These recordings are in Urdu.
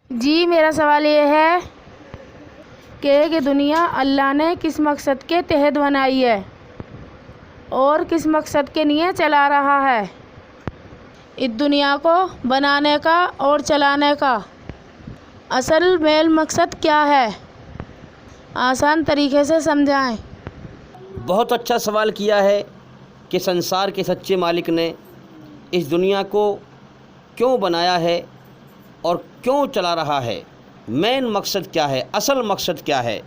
جی میرا سوال یہ ہے کہ دنیا اللہ نے کس مقصد کے تحت بنائی ہے اور کس مقصد کے لیے چلا رہا ہے؟ اس دنیا کو بنانے کا اور چلانے کا اصل میل مقصد کیا ہے؟ آسان طریقے سے سمجھائیں۔ بہت اچھا سوال کیا ہے کہ سنسار کے سچے مالک نے اس دنیا کو کیوں بنایا ہے اور کیوں چلا رہا ہے، مین مقصد کیا ہے، اصل مقصد کیا ہے۔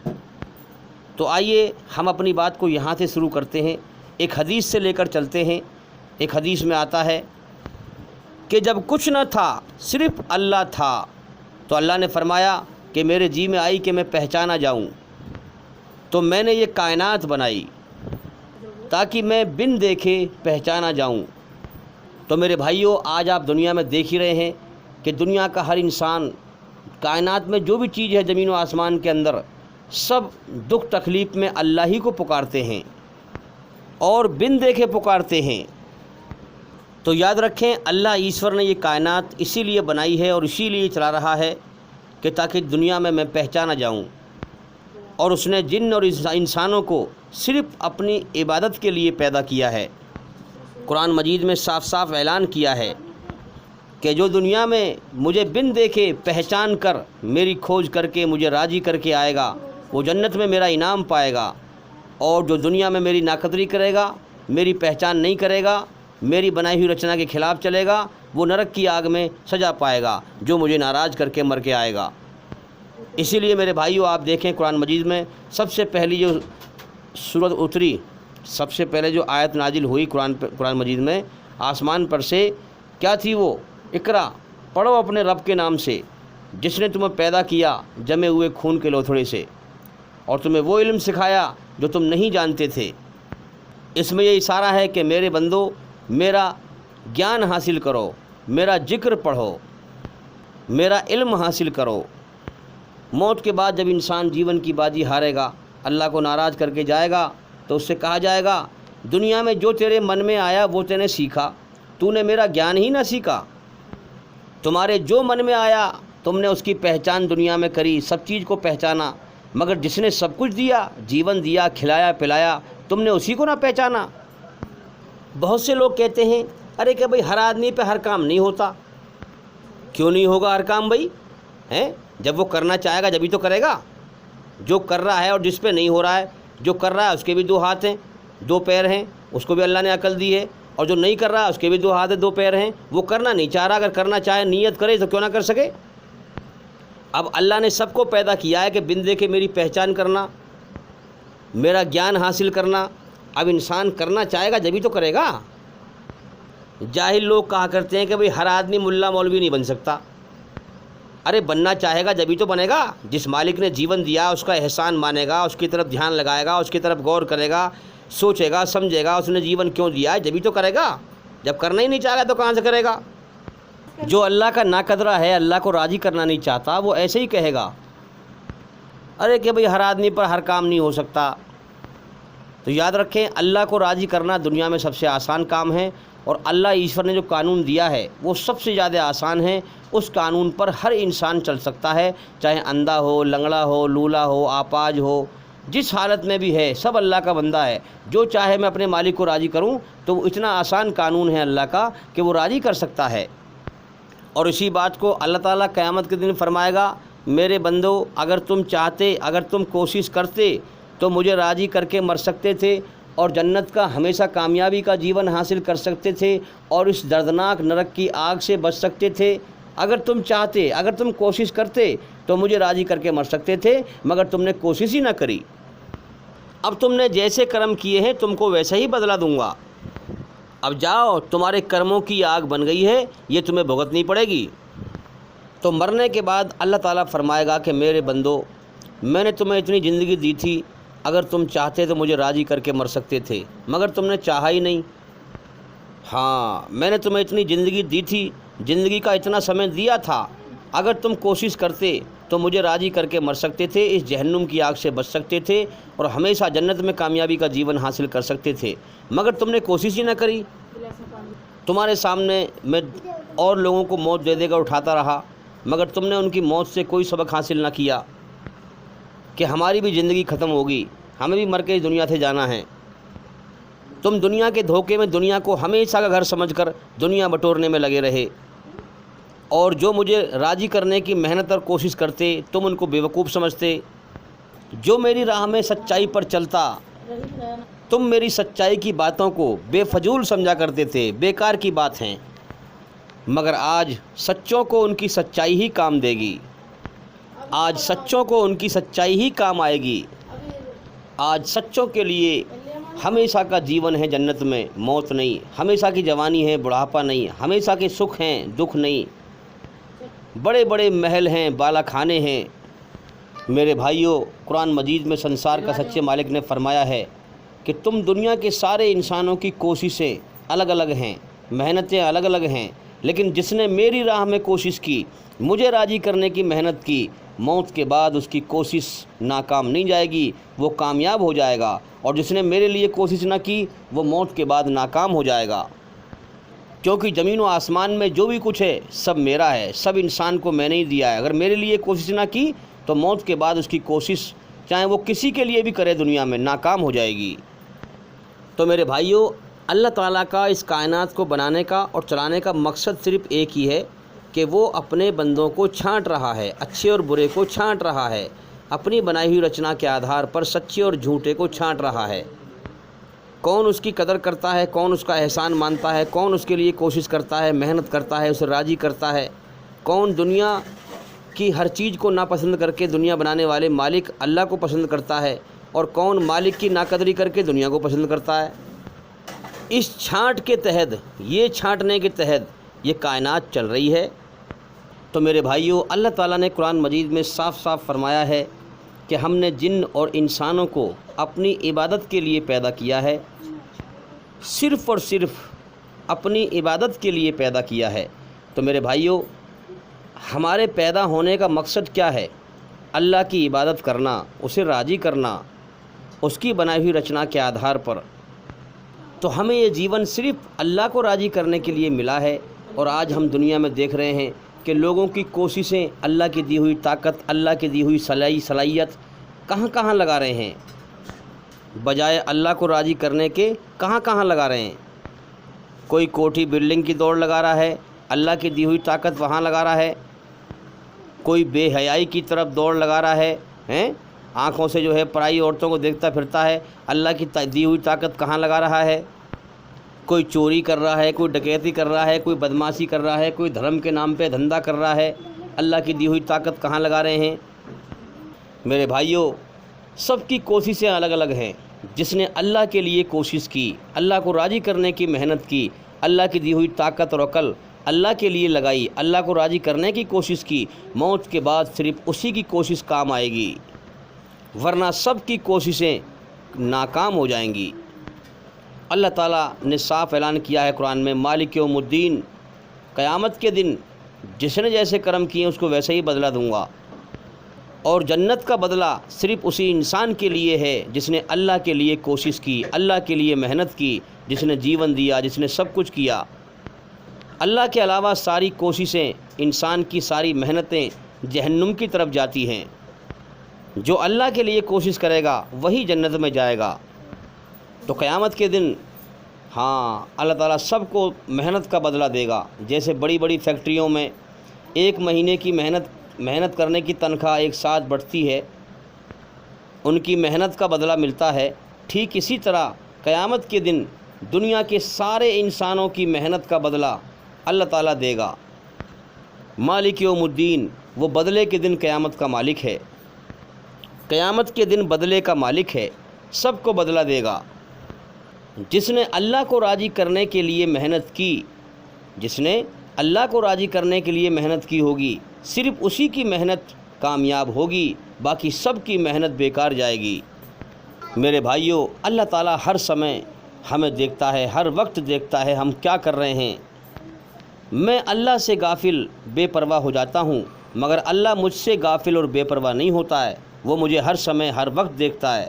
تو آئیے ہم اپنی بات کو یہاں سے شروع کرتے ہیں، ایک حدیث سے لے کر چلتے ہیں۔ ایک حدیث میں آتا ہے کہ جب کچھ نہ تھا صرف اللہ تھا تو اللہ نے فرمایا کہ میرے جی میں آئی کہ میں پہچانا جاؤں، تو میں نے یہ کائنات بنائی تاکہ میں بن دیکھے پہچانا جاؤں۔ تو میرے بھائیوں، آج آپ دنیا میں دیکھ ہی رہے ہیں کہ دنیا کا ہر انسان، کائنات میں جو بھی چیز ہے زمین و آسمان کے اندر، سب دکھ تکلیف میں اللہ ہی کو پکارتے ہیں اور بن دیکھے پکارتے ہیں۔ تو یاد رکھیں، اللہ ایشور نے یہ کائنات اسی لیے بنائی ہے اور اسی لیے چلا رہا ہے کہ تاکہ دنیا میں پہچانا جاؤں، اور اس نے جن اور انسانوں کو صرف اپنی عبادت کے لیے پیدا کیا ہے۔ قرآن مجید میں صاف صاف اعلان کیا ہے کہ جو دنیا میں مجھے بن دیکھے پہچان کر، میری کھوج کر کے مجھے راضی کر کے آئے گا، وہ جنت میں میرا انعام پائے گا، اور جو دنیا میں میری ناقدری کرے گا، میری پہچان نہیں کرے گا، میری بنائی ہوئی رچنا کے خلاف چلے گا، وہ نرک کی آگ میں سزا پائے گا، جو مجھے ناراض کر کے مر کے آئے گا۔ اسی لیے میرے بھائیوں، آپ دیکھیں قرآن مجید میں سب سے پہلی جو سورت اتری، سب سے پہلے جو آیت نازل ہوئی قرآن مجید میں آسمان پر سے، کیا تھی وہ؟ اقرا، پڑھو اپنے رب کے نام سے جس نے تمہیں پیدا کیا جمے ہوئے خون کے لوتھڑے سے، اور تمہیں وہ علم سکھایا جو تم نہیں جانتے تھے۔ اس میں یہ اشارہ ہے کہ میرے بندو، میرا گیان حاصل کرو، میرا ذکر پڑھو، میرا علم حاصل کرو۔ موت کے بعد جب انسان جیون کی بازی ہارے گا، اللہ کو ناراض کر کے جائے گا، تو اس سے کہا جائے گا دنیا میں جو تیرے من میں آیا وہ نے سیکھا، تو نے میرا گیان ہی نہ سیکھا۔ تمہارے جو من میں آیا تم نے اس کی پہچان دنیا میں کری، سب چیز کو پہچانا، مگر جس نے سب کچھ دیا، جیون دیا، کھلایا پلایا، تم نے اسی کو نہ پہچانا۔ بہت سے لوگ کہتے ہیں ارے کہ بھئی ہر آدمی پہ ہر کام نہیں ہوتا۔ کیوں نہیں ہوگا ہر کام بھئی؟ جب وہ کرنا چاہے گا جبھی تو کرے گا۔ جو کر رہا ہے اور جس پہ نہیں ہو رہا ہے، جو کر رہا ہے اس کے بھی 2 ہاتھ ہیں، 2 پیر ہیں، اس کو بھی اللہ نے عقل دی ہے، اور جو نہیں کر رہا ہے اس کے بھی 2 ہاتھ ہیں، 2 پیر ہیں۔ وہ کرنا نہیں چاہ رہا، اگر کرنا چاہے نیت کرے تو کیوں نہ کر سکے۔ اب اللہ نے سب کو پیدا کیا ہے کہ بن دیکھے میری پہچان کرنا، میرا گیان حاصل کرنا۔ اب انسان کرنا چاہے گا جبھی تو کرے گا۔ جاہل لوگ کہا کرتے ہیں کہ بھئی ہر آدمی ملا مولوی نہیں بن سکتا۔ ارے بننا چاہے گا جبھی تو بنے گا۔ جس مالک نے جیون دیا اس کا احسان مانے گا، اس کی طرف دھیان لگائے گا، اس کی طرف غور کرے گا، سوچے گا، سمجھے گا اس نے جیون کیوں دیا ہے، جبھی تو کرے گا۔ جب کرنا ہی نہیں چاہے گا تو کہاں سے کرے گا؟ جو اللہ کا ناقدرہ ہے، اللہ کو راضی کرنا نہیں چاہتا، وہ ایسے ہی کہے گا ارے کہ بھئی ہر آدمی پر ہر کام نہیں ہو سکتا۔ تو یاد رکھیں، اللہ کو راضی کرنا دنیا میں سب سے آسان کام ہے، اور اللہ ایشور نے جو قانون دیا ہے وہ سب سے زیادہ آسان ہے۔ اس قانون پر ہر انسان چل سکتا ہے، چاہے اندھا ہو، لنگڑا ہو، لولا ہو، آپاج ہو، جس حالت میں بھی ہے، سب اللہ کا بندہ ہے۔ جو چاہے میں اپنے مالک کو راضی کروں، تو وہ اتنا آسان قانون ہے اللہ کا کہ وہ راضی کر سکتا ہے۔ اور اسی بات کو اللہ تعالیٰ قیامت کے دن فرمائے گا، میرے بندو، اگر تم چاہتے، اگر تم کوشش کرتے تو مجھے راضی کر کے مر سکتے تھے اور جنت کا ہمیشہ کامیابی کا جیون حاصل کر سکتے تھے، اور اس دردناک نرک کی آگ سے بچ سکتے تھے۔ اگر تم چاہتے، اگر تم کوشش کرتے تو مجھے راضی کر کے مر سکتے تھے، مگر تم نے کوشش ہی نہ کری۔ اب تم نے جیسے کرم کیے ہیں تم کو ویسا ہی بدلہ دوں گا۔ اب جاؤ، تمہارے کرموں کی آگ بن گئی ہے، یہ تمہیں بھگتنی پڑے گی۔ تو مرنے کے بعد اللہ تعالیٰ فرمائے گا کہ میرے بندو، میں نے تمہیں اتنی زندگی دی تھی، اگر تم چاہتے تو مجھے راضی کر کے مر سکتے تھے، مگر تم نے چاہا ہی نہیں۔ ہاں، میں نے تمہیں اتنی زندگی دی تھی، زندگی کا اتنا سمے دیا تھا، اگر تم کوشش کرتے تو مجھے راضی کر کے مر سکتے تھے، اس جہنم کی آگ سے بچ سکتے تھے، اور ہمیشہ جنت میں کامیابی کا جیون حاصل کر سکتے تھے، مگر تم نے کوشش ہی نہ کری۔ تمہارے سامنے میں اور لوگوں کو موت دے دے کر اٹھاتا رہا، مگر تم نے ان کی موت سے کوئی سبق حاصل نہ کیا کہ ہماری بھی زندگی ختم ہوگی، ہمیں بھی مر کے اس دنیا سے جانا ہے۔ تم دنیا کے دھوکے میں دنیا کو ہمیشہ کا گھر سمجھ کر دنیا بٹورنے میں لگے رہے، اور جو مجھے راضی کرنے کی محنت اور کوشش کرتے تم ان کو بیوقوف سمجھتے۔ جو میری راہ میں سچائی پر چلتا تم میری سچائی کی باتوں کو بے فضول سمجھا کرتے تھے، بیکار کی بات ہیں، مگر آج سچوں کو ان کی سچائی ہی کام دے گی، آج سچوں کو ان کی سچائی ہی کام آئے گی۔ آج سچوں کے لیے ہمیشہ کا جیون ہے جنت میں، موت نہیں، ہمیشہ کی جوانی ہے، بڑھاپا نہیں، ہمیشہ کے سکھ ہیں، دکھ نہیں، بڑے بڑے محل ہیں، بالا کھانے ہیں۔ میرے بھائیوں، قرآن مجید میں سنسار کا سچے مالک نے فرمایا ہے کہ تم دنیا کے سارے انسانوں کی کوششیں الگ الگ ہیں، محنتیں الگ الگ ہیں، لیکن جس نے میری راہ میں کوشش کی، مجھے راضی کرنے کی محنت کی، موت کے بعد اس کی کوشش ناکام نہیں جائے گی، وہ کامیاب ہو جائے گا، اور جس نے میرے لیے کوشش نہ کی وہ موت کے بعد ناکام ہو جائے گا۔ کیونکہ زمین و آسمان میں جو بھی کچھ ہے سب میرا ہے، سب انسان کو میں نے ہی دیا ہے۔ اگر میرے لیے کوشش نہ کی تو موت کے بعد اس کی کوشش چاہے وہ کسی کے لیے بھی کرے دنیا میں ناکام ہو جائے گی۔ تو میرے بھائیوں، اللہ تعالیٰ کا اس کائنات کو بنانے کا اور چلانے کا مقصد صرف ایک ہی ہے کہ وہ اپنے بندوں کو چھانٹ رہا ہے، اچھے اور برے کو چھانٹ رہا ہے، اپنی بنائی ہوئی رچنا کے آدھار پر سچے اور جھوٹے کو چھانٹ رہا ہے۔ کون اس کی قدر کرتا ہے، کون اس کا احسان مانتا ہے، کون اس کے لیے کوشش کرتا ہے، محنت کرتا ہے، اسے راضی کرتا ہے، کون دنیا کی ہر چیز کو ناپسند کر کے دنیا بنانے والے مالک اللہ کو پسند کرتا ہے، اور کون مالک کی ناقدری کر کے دنیا کو پسند کرتا ہے۔ اس چھانٹ کے تحت، یہ چھانٹنے کے تحت یہ کائنات چل رہی ہے۔ تو میرے بھائیوں، اللہ تعالیٰ نے قرآن مجید میں صاف صاف فرمایا ہے کہ ہم نے جن اور انسانوں کو اپنی عبادت کے لیے پیدا کیا ہے، صرف اور صرف اپنی عبادت کے لیے پیدا کیا ہے۔ تو میرے بھائیوں، ہمارے پیدا ہونے کا مقصد کیا ہے؟ اللہ کی عبادت کرنا، اسے راضی کرنا، اس کی بنائی ہوئی رچنا کے آدھار پر۔ تو ہمیں یہ جیون صرف اللہ کو راضی کرنے کے لیے ملا ہے، اور آج ہم دنیا میں دیکھ رہے ہیں کہ لوگوں کی کوششیں اللہ کی دی ہوئی طاقت، اللہ کی دی ہوئی صلاحیت کہاں کہاں لگا رہے ہیں، بجائے اللہ کو راضی کرنے کے کہاں کہاں لگا رہے ہیں۔ کوئی کوٹھی بلڈنگ کی دوڑ لگا رہا ہے، اللہ کی دی ہوئی طاقت وہاں لگا رہا ہے۔ کوئی بے حیائی کی طرف دوڑ لگا رہا ہے، آنکھوں سے جو ہے پرائی عورتوں کو دیکھتا پھرتا ہے، اللہ کی دی ہوئی طاقت کہاں لگا رہا ہے۔ کوئی چوری کر رہا ہے، کوئی ڈکیتی کر رہا ہے، کوئی بدمعاشی کر رہا ہے، کوئی دھرم کے نام پہ دھندا کر رہا ہے، اللہ کی دی ہوئی طاقت کہاں لگا رہے ہیں۔ میرے بھائیوں، سب کی کوششیں الگ الگ ہیں۔ جس نے اللہ کے لیے کوشش کی، اللہ کو راضی کرنے کی محنت کی، اللہ کی دی ہوئی طاقت اور عقل اللہ کے لیے لگائی، اللہ کو راضی کرنے کی کوشش کی، موت کے بعد صرف اسی کی کوشش کام آئے گی، ورنہ سب کی کوششیں ناکام ہو جائیں گی۔ اللہ تعالیٰ نے صاف اعلان کیا ہے قرآن میں، مالک یوم الدین، قیامت کے دن جس نے جیسے کرم کیے اس کو ویسے ہی بدلہ دوں گا، اور جنت کا بدلہ صرف اسی انسان کے لیے ہے جس نے اللہ کے لیے کوشش کی، اللہ کے لیے محنت کی، جس نے جیون دیا، جس نے سب کچھ کیا۔ اللہ کے علاوہ ساری کوششیں، انسان کی ساری محنتیں جہنم کی طرف جاتی ہیں۔ جو اللہ کے لیے کوشش کرے گا وہی جنت میں جائے گا۔ تو قیامت کے دن اللہ تعالیٰ سب کو محنت کا بدلہ دے گا۔ جیسے بڑی بڑی فیکٹریوں میں ایک مہینے کی محنت کرنے کی تنخواہ ایک ساتھ بڑھتی ہے، ان کی محنت کا بدلہ ملتا ہے، ٹھیک اسی طرح قیامت کے دن دنیا کے سارے انسانوں کی محنت کا بدلہ اللہ تعالیٰ دے گا۔ مالک یوم الدین، وہ بدلے کے دن قیامت کا مالک ہے، قیامت کے دن بدلے کا مالک ہے، سب کو بدلہ دے گا۔ جس نے اللہ کو راضی کرنے کے لیے محنت کی، جس نے اللہ کو راضی کرنے کے لیے محنت کی ہوگی، صرف اسی کی محنت کامیاب ہوگی، باقی سب کی محنت بیکار جائے گی۔ میرے بھائیوں، اللہ تعالیٰ ہر سمے ہمیں دیکھتا ہے، ہر وقت دیکھتا ہے ہم کیا کر رہے ہیں۔ میں اللہ سے غافل بے پرواہ ہو جاتا ہوں، مگر اللہ مجھ سے غافل اور بے پرواہ نہیں ہوتا ہے، وہ مجھے ہر سمے ہر وقت دیکھتا ہے۔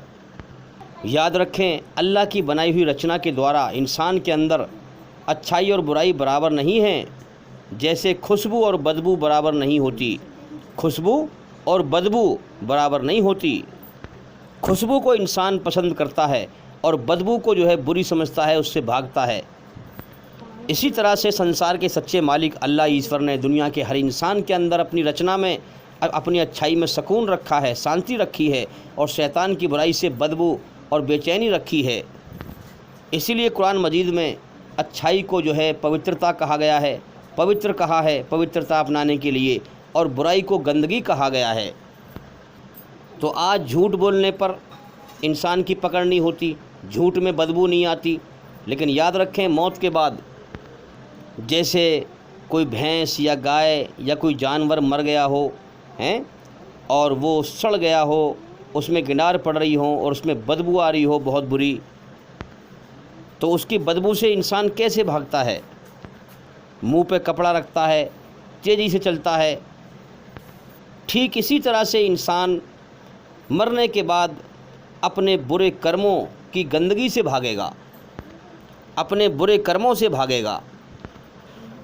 یاد رکھیں، اللہ کی بنائی ہوئی رچنا کے دوارا انسان کے اندر اچھائی اور برائی برابر نہیں ہیں۔ جیسے خوشبو اور بدبو برابر نہیں ہوتی، خوشبو اور بدبو برابر نہیں ہوتی۔ خوشبو کو انسان پسند کرتا ہے اور بدبو کو جو ہے بری سمجھتا ہے، اس سے بھاگتا ہے۔ اسی طرح سے سنسار کے سچے مالک اللہ ایشور نے دنیا کے ہر انسان کے اندر اپنی رچنا میں، اپنی اچھائی میں سکون رکھا ہے، شانتی رکھی ہے، اور شیطان کی برائی سے بدبو اور بے چینی رکھی ہے۔ اسی لیے قرآن مجید میں اچھائی کو جو ہے پوترتا کہا گیا ہے، پوتر کہا ہے پوترتا اپنانے کے لیے، اور برائی کو گندگی کہا گیا ہے۔ تو آج جھوٹ بولنے پر انسان کی پکڑ نہیں ہوتی، جھوٹ میں بدبو نہیں آتی، لیکن یاد رکھیں موت کے بعد جیسے کوئی بھینس یا گائے یا کوئی جانور مر گیا ہو اور وہ سڑ گیا ہو، اس میں گنار پڑ رہی ہو اور اس میں بدبو آ رہی ہو بہت بری، تو اس کی بدبو سے انسان کیسے بھاگتا ہے؟ منہ پہ کپڑا رکھتا ہے، تیزی سے چلتا ہے۔ ٹھیک اسی طرح سے انسان مرنے کے بعد اپنے برے کرموں کی گندگی سے بھاگے گا، اپنے برے کرموں سے بھاگے گا۔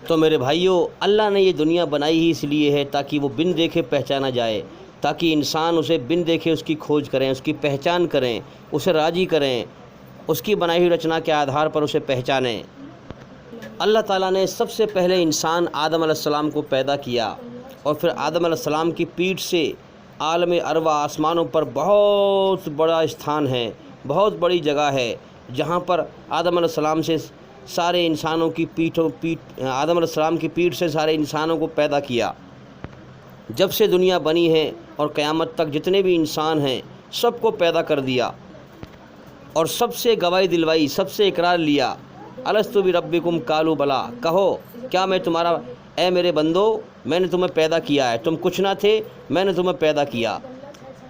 تو میرے بھائیوں، اللہ نے یہ دنیا بنائی ہی اس لیے ہے تاکہ وہ بن دیکھے پہچانا جائے، تاکہ انسان اسے بن دیکھے اس کی کھوج کریں، اس کی پہچان کریں، اسے راضی کریں، اس کی بنائی ہوئی رچنا کے آدھار پر اسے پہچانیں۔ اللہ تعالیٰ نے سب سے پہلے انسان آدم علیہ السلام کو پیدا کیا، اور پھر آدم علیہ السلام کی پیٹھ سے عالم ارواح آسمانوں پر بہت بڑا استھان ہے، بہت بڑی جگہ ہے، جہاں پر آدم علیہ السلام سے سارے انسانوں کی آدم علیہ السلام کی پیٹھ سے سارے انسانوں کو پیدا کیا۔ جب سے دنیا بنی ہے اور قیامت تک جتنے بھی انسان ہیں سب کو پیدا کر دیا، اور سب سے گواہی دلوائی، سب سے اقرار لیا، الستو بربکم قالوا بلا، کہو کیا میں تمہارا، اے میرے بندو میں نے تمہیں پیدا کیا ہے، تم کچھ نہ تھے میں نے تمہیں پیدا کیا۔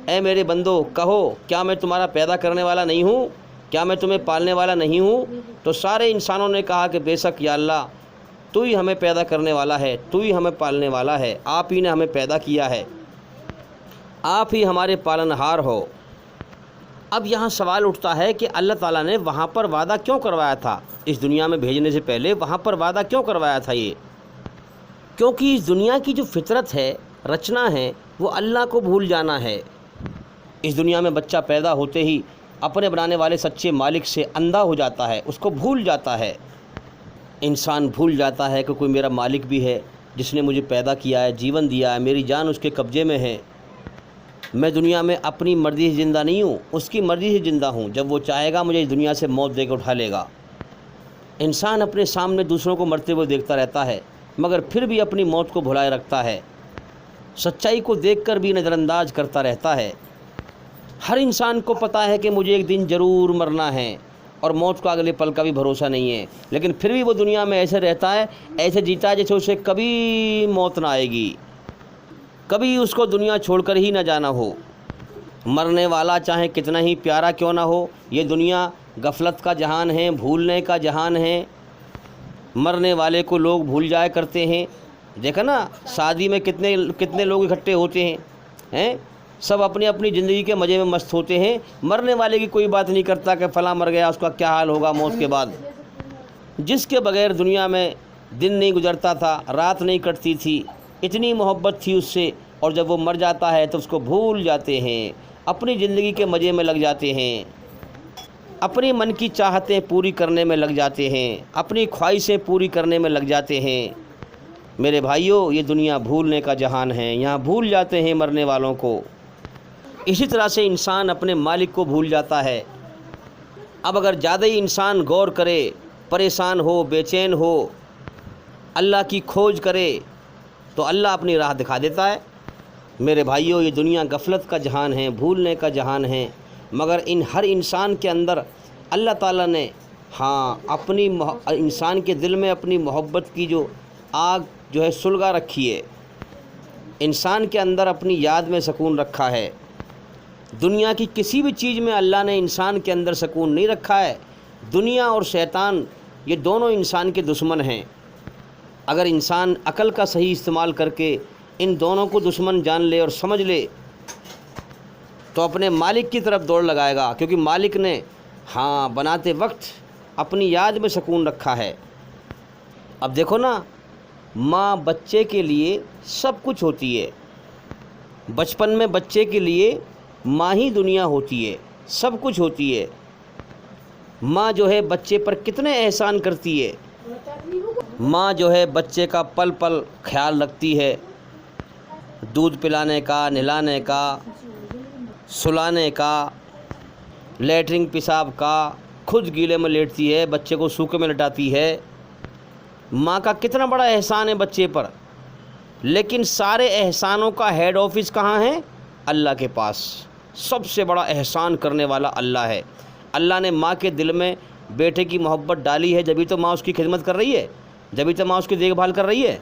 اے میرے بندو کہو کیا میں تمہارا پیدا کرنے والا نہیں ہوں، کیا میں تمہیں پالنے والا نہیں ہوں؟ تو سارے انسانوں نے کہا کہ بے شک یا اللہ تو ہی ہمیں پیدا کرنے والا ہے، تو ہی ہمیں پالنے والا ہے، آپ ہی نے ہمیں پیدا کیا ہے، آپ ہی ہمارے پالنہار ہو۔ اب یہاں سوال اٹھتا ہے کہ اللہ تعالیٰ نے وہاں پر وعدہ کیوں کروایا تھا؟ اس دنیا میں بھیجنے سے پہلے وہاں پر وعدہ کیوں کروایا تھا؟ یہ کیونکہ اس دنیا کی جو فطرت ہے، رچنا ہے، وہ اللہ کو بھول جانا ہے۔ اس دنیا میں بچہ پیدا ہوتے ہی اپنے بنانے والے سچے مالک سے اندھا ہو جاتا ہے، اس کو بھول جاتا ہے۔ انسان بھول جاتا ہے کہ کوئی میرا مالک بھی ہے جس نے مجھے پیدا کیا ہے، جیون دیا ہے، میری جان اس کے قبضے میں ہے۔ میں دنیا میں اپنی مرضی سے زندہ نہیں ہوں، اس کی مرضی سے زندہ ہوں، جب وہ چاہے گا مجھے اس دنیا سے موت دے کے اٹھا لے گا۔ انسان اپنے سامنے دوسروں کو مرتے ہوئے دیکھتا رہتا ہے، مگر پھر بھی اپنی موت کو بھلائے رکھتا ہے، سچائی کو دیکھ کر بھی نظر انداز کرتا رہتا ہے۔ ہر انسان کو پتہ ہے کہ مجھے ایک دن ضرور مرنا ہے، اور موت کا اگلے پل کا بھی بھروسہ نہیں ہے، لیکن پھر بھی وہ دنیا میں ایسے رہتا ہے، ایسے جیتا ہے جیسے اسے کبھی موت نہ آئے گی، کبھی اس کو دنیا چھوڑ کر ہی نہ جانا ہو۔ مرنے والا چاہے کتنا ہی پیارا کیوں نہ ہو، یہ دنیا غفلت کا جہان ہے، بھولنے کا جہان ہے۔ مرنے والے کو لوگ بھول جایا کرتے ہیں۔ دیکھا نا شادی میں کتنے لوگ اکٹھے ہوتے ہیں، سب اپنی اپنی زندگی کے مزے میں مست ہوتے ہیں، مرنے والے کی کوئی بات نہیں کرتا کہ فلاں مر گیا، اس کا کیا حال ہوگا موت کے بعد۔ جس کے بغیر دنیا میں دن نہیں گزرتا تھا، رات نہیں کٹتی تھی، اتنی محبت تھی اس سے، اور جب وہ مر جاتا ہے تو اس کو بھول جاتے ہیں، اپنی زندگی کے مزے میں لگ جاتے ہیں، اپنی من کی چاہتیں پوری کرنے میں لگ جاتے ہیں، اپنی خواہشیں پوری کرنے میں لگ جاتے ہیں۔ میرے بھائیوں، یہ دنیا بھولنے کا جہان ہے، یہاں بھول جاتے ہیں مرنے والوں کو۔ اسی طرح سے انسان اپنے مالک کو بھول جاتا ہے۔ اب اگر زیادہ ہی انسان غور کرے، پریشان ہو، بے چین ہو، اللہ کی کھوج کرے، تو اللہ اپنی راہ دکھا دیتا ہے۔ میرے بھائیوں، یہ دنیا غفلت کا جہان ہے، بھولنے کا جہان ہے، مگر ان ہر انسان کے اندر اللہ تعالیٰ نے اپنی انسان کے دل میں اپنی محبت کی جو آگ جو ہے سلگا رکھی ہے، انسان کے اندر اپنی یاد میں سکون رکھا ہے۔ دنیا کی کسی بھی چیز میں اللہ نے انسان کے اندر سکون نہیں رکھا ہے۔ دنیا اور شیطان یہ دونوں انسان کے دشمن ہیں۔ اگر انسان عقل کا صحیح استعمال کر کے ان دونوں کو دشمن جان لے اور سمجھ لے تو اپنے مالک کی طرف دوڑ لگائے گا، کیونکہ مالک نے بناتے وقت اپنی یاد میں سکون رکھا ہے۔ اب دیکھو نا، ماں بچے کے لیے سب کچھ ہوتی ہے۔ بچپن میں بچے کے لیے ماں ہی دنیا ہوتی ہے، سب کچھ ہوتی ہے۔ ماں جو ہے بچے پر کتنے احسان کرتی ہے۔ ماں جو ہے بچے کا پل پل خیال رکھتی ہے، دودھ پلانے کا، نہلانے کا، سلانے کا، لیٹرنگ پیشاب کا، خود گیلے میں لیٹتی ہے، بچے کو سوکھے میں لٹاتی ہے۔ ماں کا کتنا بڑا احسان ہے بچے پر، لیکن سارے احسانوں کا ہیڈ آفس کہاں ہے؟ اللہ کے پاس۔ سب سے بڑا احسان کرنے والا اللہ ہے۔ اللہ نے ماں کے دل میں بیٹے کی محبت ڈالی ہے، جبھی تو ماں اس کی خدمت کر رہی ہے، جبھی تو ماں اس کی دیکھ بھال کر رہی ہے۔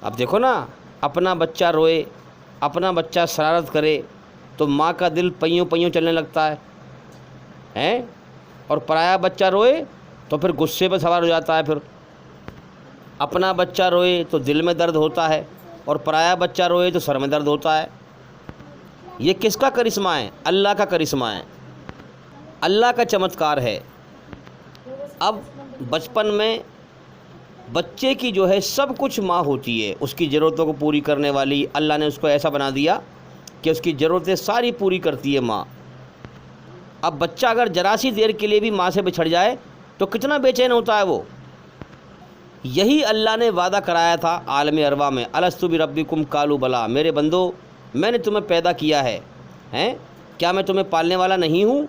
اب دیکھو نا، اپنا بچہ روئے، اپنا بچہ شرارت کرے تو ماں کا دل پئیوں پئیوں چلنے لگتا ہے، اور پرایا بچہ روئے تو پھر غصے پہ سوار ہو جاتا ہے۔ پھر اپنا بچہ روئے تو دل میں درد ہوتا ہے، اور پرایا بچہ روئے تو سر میں درد ہوتا ہے۔ یہ کس کا کرشمہ ہے؟ اللہ کا کرشمہ ہے، اللہ کا چمتکار ہے۔ اب بچپن میں بچے کی جو ہے سب کچھ ماں ہوتی ہے، اس کی ضرورتوں کو پوری کرنے والی۔ اللہ نے اس کو ایسا بنا دیا کہ اس کی ضرورتیں ساری پوری کرتی ہے ماں۔ اب بچہ اگر ذرا سی دیر کے لیے بھی ماں سے بچھڑ جائے تو کتنا بے چین ہوتا ہے وہ۔ یہی اللہ نے وعدہ کرایا تھا عالم ارواح میں، الستو بربکم قالوا بلی، میرے بندو میں نے تمہیں پیدا کیا ہے، کیا میں تمہیں پالنے والا نہیں ہوں؟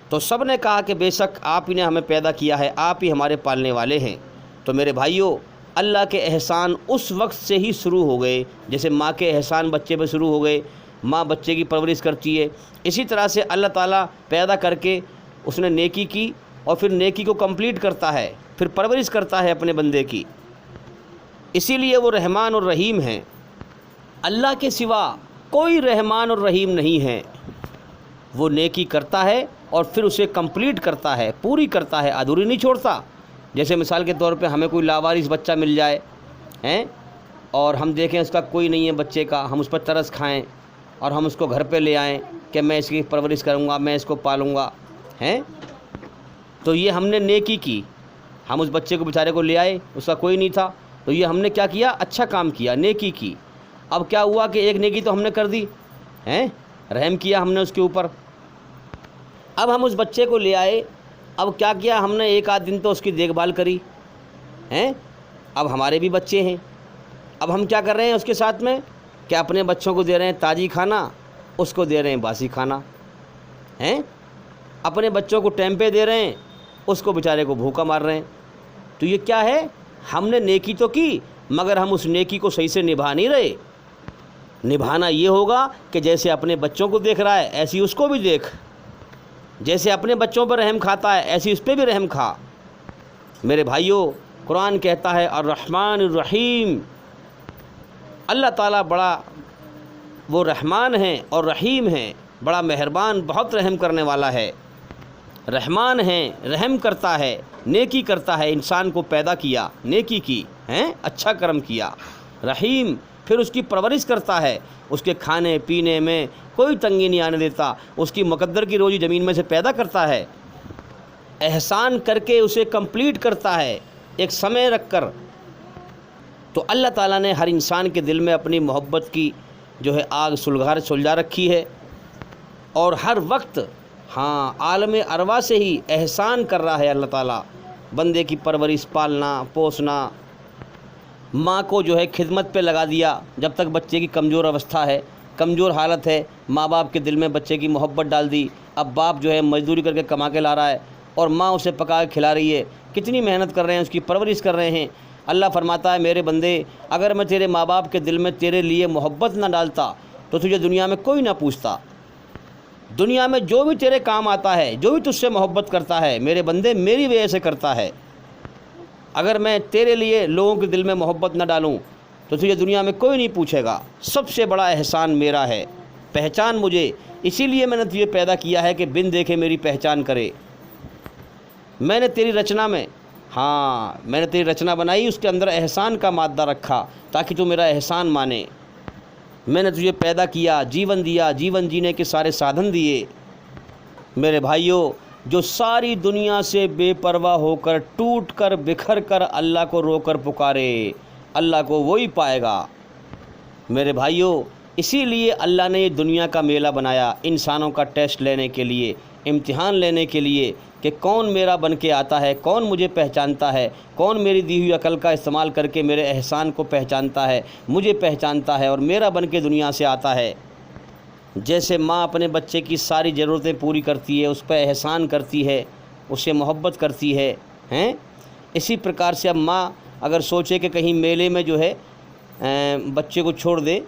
تو سب نے کہا کہ بے شک آپ ہی نے ہمیں پیدا کیا ہے، آپ ہی ہمارے پالنے والے ہیں۔ تو میرے بھائیوں، اللہ کے احسان اس وقت سے ہی شروع ہو گئے، جیسے ماں کے احسان بچے پہ شروع ہو گئے، ماں بچے کی پرورش کرتی ہے، اسی طرح سے اللہ تعالیٰ پیدا کر کے اس نے نیکی کی، اور پھر نیکی کو کمپلیٹ کرتا ہے، پھر پرورش کرتا ہے اپنے بندے کی۔ اسی لیے وہ رحمان اور رحیم ہیں۔ اللہ کے سوا کوئی رحمان اور رحیم نہیں ہے۔ وہ نیکی کرتا ہے اور پھر اسے کمپلیٹ کرتا ہے، پوری کرتا ہے، ادھوری نہیں چھوڑتا۔ جیسے مثال کے طور پہ ہمیں کوئی لاوارث بچہ مل جائے اور ہم دیکھیں اس کا کوئی نہیں ہے بچے کا، ہم اس پر ترس کھائیں اور ہم اس کو گھر پہ لے آئیں کہ میں اس کی پرورش کروں گا، میں اس کو پالوں گا، تو یہ ہم نے نیکی کی۔ ہم اس بچے کو بیچارے کو لے آئے، اس کا کوئی نہیں تھا، تو یہ ہم نے کیا کیا؟ اچھا کام کیا، نیکی کی۔ اب کیا ہوا کہ ایک نیکی تو ہم نے کر دی، رحم کیا ہم نے اس کے اوپر۔ اب ہم اس بچے کو لے آئے، اب کیا کیا ہم نے؟ ایک آدھ دن تو اس کی دیکھ بھال کری، اب ہمارے بھی بچے ہیں، اب ہم کیا کر رہے ہیں اس کے ساتھ میں کہ اپنے بچوں کو دے رہے ہیں تازی کھانا، اس کو دے رہے ہیں باسی کھانا، اپنے بچوں کو ٹائم پہ دے رہے ہیں، اس کو بیچارے کو بھوکا مار رہے ہیں۔ تو یہ کیا ہے؟ ہم نے نیکی تو کی، مگر ہم اس نیکی کو صحیح سے نبھا نہیں رہے۔ نبھانا یہ ہوگا کہ جیسے اپنے بچوں کو دیکھ رہا ہے ایسی اس کو بھی دیکھ، جیسے اپنے بچوں پر رحم کھاتا ہے ایسی اس پہ بھی رحم کھا۔ میرے بھائیوں، قرآن کہتا ہے الرحمن الرحیم، اللہ تعالیٰ بڑا وہ رحمان ہیں اور رحیم ہیں، بڑا مہربان، بہت رحم کرنے والا ہے۔ رحمان ہیں، رحم کرتا ہے، نیکی کرتا ہے، انسان کو پیدا کیا، نیکی کی، اچھا کرم کیا۔ رحیم، پھر اس کی پرورش کرتا ہے، اس کے کھانے پینے میں کوئی تنگی نہیں آنے دیتا، اس کی مقدر کی روزی زمین میں سے پیدا کرتا ہے، احسان کر کے اسے کمپلیٹ کرتا ہے ایک سمے رکھ کر۔ تو اللہ تعالیٰ نے ہر انسان کے دل میں اپنی محبت کی جو ہے آگ سلجھا رکھی ہے، اور ہر وقت عالم ارواح سے ہی احسان کر رہا ہے اللہ تعالیٰ، بندے کی پرورش، پالنا، پوسنا۔ ماں کو جو ہے خدمت پہ لگا دیا جب تک بچے کی کمزور اوستھا ہے، کمزور حالت ہے، ماں باپ کے دل میں بچے کی محبت ڈال دی۔ اب باپ جو ہے مزدوری کر کے کما کے لا رہا ہے اور ماں اسے پکا کے کھلا رہی ہے، کتنی محنت کر رہے ہیں، اس کی پرورش کر رہے ہیں۔ اللہ فرماتا ہے میرے بندے، اگر میں تیرے ماں باپ کے دل میں تیرے لیے محبت نہ ڈالتا تو تجھے دنیا میں کوئی نہ پوچھتا۔ دنیا میں جو بھی تیرے کام آتا ہے، جو بھی تجھ سے محبت کرتا ہے، میرے بندے میری وجہ سے کرتا ہے۔ اگر میں تیرے لیے لوگوں کے دل میں محبت نہ ڈالوں تو تجھے دنیا میں کوئی نہیں پوچھے گا۔ سب سے بڑا احسان میرا ہے، پہچان مجھے، اسی لیے میں نے تجھے پیدا کیا ہے کہ بن دیکھے میری پہچان کرے۔ میں نے تیری رچنا میں میں نے تیری رچنا بنائی، اس کے اندر احسان کا مادہ رکھا تاکہ تو میرا احسان مانے۔ میں نے تجھے پیدا کیا، جیون دیا، جیون جینے کے سارے سادھن دیے۔ میرے بھائیوں، جو ساری دنیا سے بے پرواہ ہو کر ٹوٹ کر بکھر کر اللہ کو رو کر پکارے، اللہ کو وہی پائے گا۔ میرے بھائیوں، اسی لیے اللہ نے یہ دنیا کا میلہ بنایا، انسانوں کا ٹیسٹ لینے کے لیے، امتحان لینے کے لیے کہ کون میرا بن کے آتا ہے، کون مجھے پہچانتا ہے، کون میری دی ہوئی عقل کا استعمال کر کے میرے احسان کو پہچانتا ہے، مجھے پہچانتا ہے اور میرا بن کے دنیا سے آتا ہے۔ جیسے ماں اپنے بچے کی ساری ضرورتیں پوری کرتی ہے، اس پہ احسان کرتی ہے، اسے محبت کرتی ہے، اسی پرکار سے اب ماں اگر سوچے کہ کہیں میلے میں جو ہے بچے کو چھوڑ دے،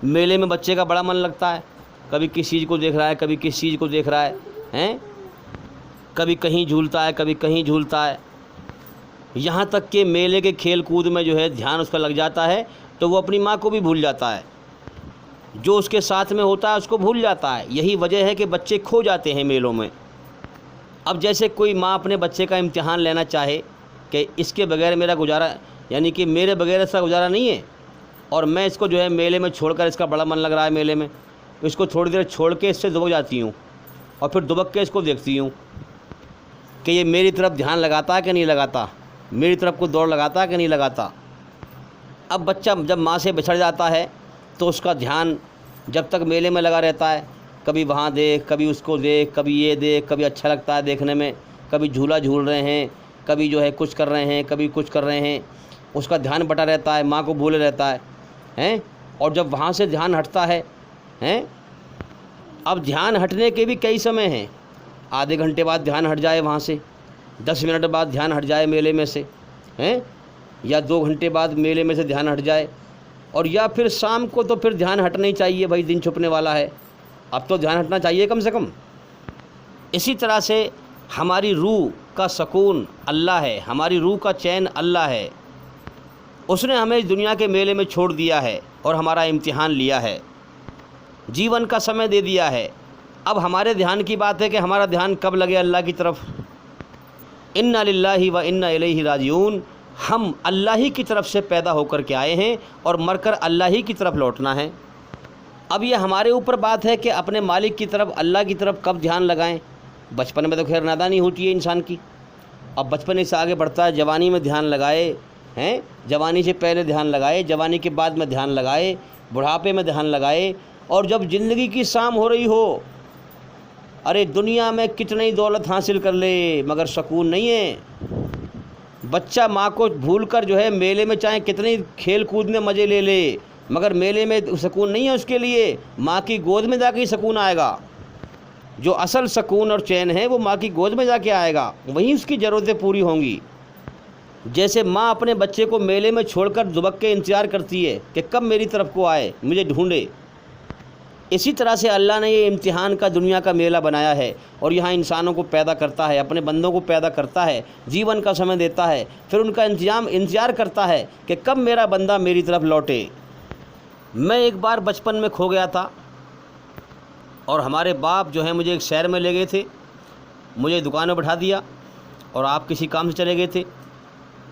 میلے میں بچے کا بڑا من لگتا ہے، کبھی کس چیز کو دیکھ رہا ہے، کبھی کس چیز کو دیکھ رہا ہے، کبھی کہیں جھولتا ہے، کبھی کہیں جھولتا ہے، یہاں تک کہ میلے کے کھیل کود میں جو ہے دھیان اس کا لگ جاتا ہے تو وہ اپنی ماں کو بھی بھول جاتا ہے، جو اس کے ساتھ میں ہوتا ہے اس کو بھول جاتا ہے۔ یہی وجہ ہے کہ بچے کھو جاتے ہیں میلوں میں۔ اب جیسے کوئی ماں اپنے بچے کا امتحان لینا چاہے کہ اس کے بغیر میرا گزارا، یعنی کہ میرے بغیر اس کا گزارا نہیں ہے، اور میں اس کو جو ہے میلے میں چھوڑ کر، اس کا بڑا من لگ رہا ہے میلے میں، اس کو تھوڑی دیر چھوڑ کے اس سے دبک جاتی ہوں اور پھر دبک کے اس کو دیکھتی ہوں کہ یہ میری طرف دھیان لگاتا ہے کہ نہیں لگاتا، میری طرف کو دوڑ لگاتا ہے کہ نہیں لگاتا۔ اب بچہ جب ماں سے بچھڑ جاتا ہے تو اس کا دھیان جب تک میلے میں لگا رہتا ہے، کبھی وہاں دیکھ، کبھی اس کو دیکھ، کبھی یہ دیکھ، کبھی اچھا لگتا ہے دیکھنے میں، کبھی جھولا جھول رہے ہیں، کبھی جو ہے کچھ کر رہے ہیں، کبھی کچھ کر رہے ہیں، اس کا دھیان بٹا رہتا ہے، ماں کو بھولے رہتا ہے، اور جب وہاں سے دھیان ہٹتا ہے، اب دھیان ہٹنے کے بھی کئی سمے ہیں، آدھے گھنٹے بعد دھیان ہٹ جائے وہاں سے، 10 منٹ بعد دھیان ہٹ جائے میلے میں سے، یا 2 گھنٹے بعد میلے میں سے دھیان ہٹ جائے، اور یا پھر شام کو تو پھر دھیان ہٹنا ہی چاہیے، بھائی دن چھپنے والا ہے، اب تو دھیان ہٹنا چاہیے کم سے کم۔ اسی طرح سے ہماری روح کا سکون اللہ ہے، ہماری روح کا چین اللہ ہے، اس نے ہمیں اس دنیا کے میلے میں چھوڑ دیا ہے اور ہمارا امتحان لیا ہے، جیون کا سمے دے دیا ہے۔ اب ہمارے دھیان کی بات ہے کہ ہمارا دھیان کب لگے اللہ کی طرف۔ انا للہ و انا الیہ راجعون، ہم اللہ ہی کی طرف سے پیدا ہو کر کے آئے ہیں اور مر کر اللہ ہی کی طرف لوٹنا ہے۔ اب یہ ہمارے اوپر بات ہے کہ اپنے مالک کی طرف، اللہ کی طرف کب دھیان لگائیں۔ بچپن میں تو خیر نادانی ہوتی ہے انسان کی، اب بچپن سے آگے بڑھتا ہے، جوانی میں دھیان لگائے، جوانی سے پہلے دھیان لگائے، جوانی کے بعد میں دھیان لگائے، بڑھاپے میں دھیان لگائے، اور جب زندگی کی شام ہو رہی ہو، ارے دنیا میں کتنی دولت حاصل کر لے مگر سکون نہیں ہے۔ بچہ ماں کو بھول کر جو ہے میلے میں چاہے کتنی کھیل کود میں مزے لے لے، مگر میلے میں سکون نہیں ہے اس کے لیے، ماں کی گود میں جا کے ہی سکون آئے گا۔ جو اصل سکون اور چین ہے وہ ماں کی گود میں جا کے آئے گا، وہیں اس کی ضرورتیں پوری ہوں گی۔ جیسے ماں اپنے بچے کو میلے میں چھوڑ کر دبک کے انتظار کرتی ہے کہ کب میری طرف کو آئے، مجھے ڈھونڈے، اسی طرح سے اللہ نے یہ امتحان کا دنیا کا میلہ بنایا ہے، اور یہاں انسانوں کو پیدا کرتا ہے، اپنے بندوں کو پیدا کرتا ہے، جیون کا سمے دیتا ہے، پھر ان کا انتظار کرتا ہے کہ کب میرا بندہ میری طرف لوٹے۔ میں ایک بار بچپن میں کھو گیا تھا، اور ہمارے باپ جو ہیں مجھے ایک شہر میں لے گئے تھے، مجھے دکان میں بٹھا دیا، اور آپ کسی کام سے چلے گئے تھے۔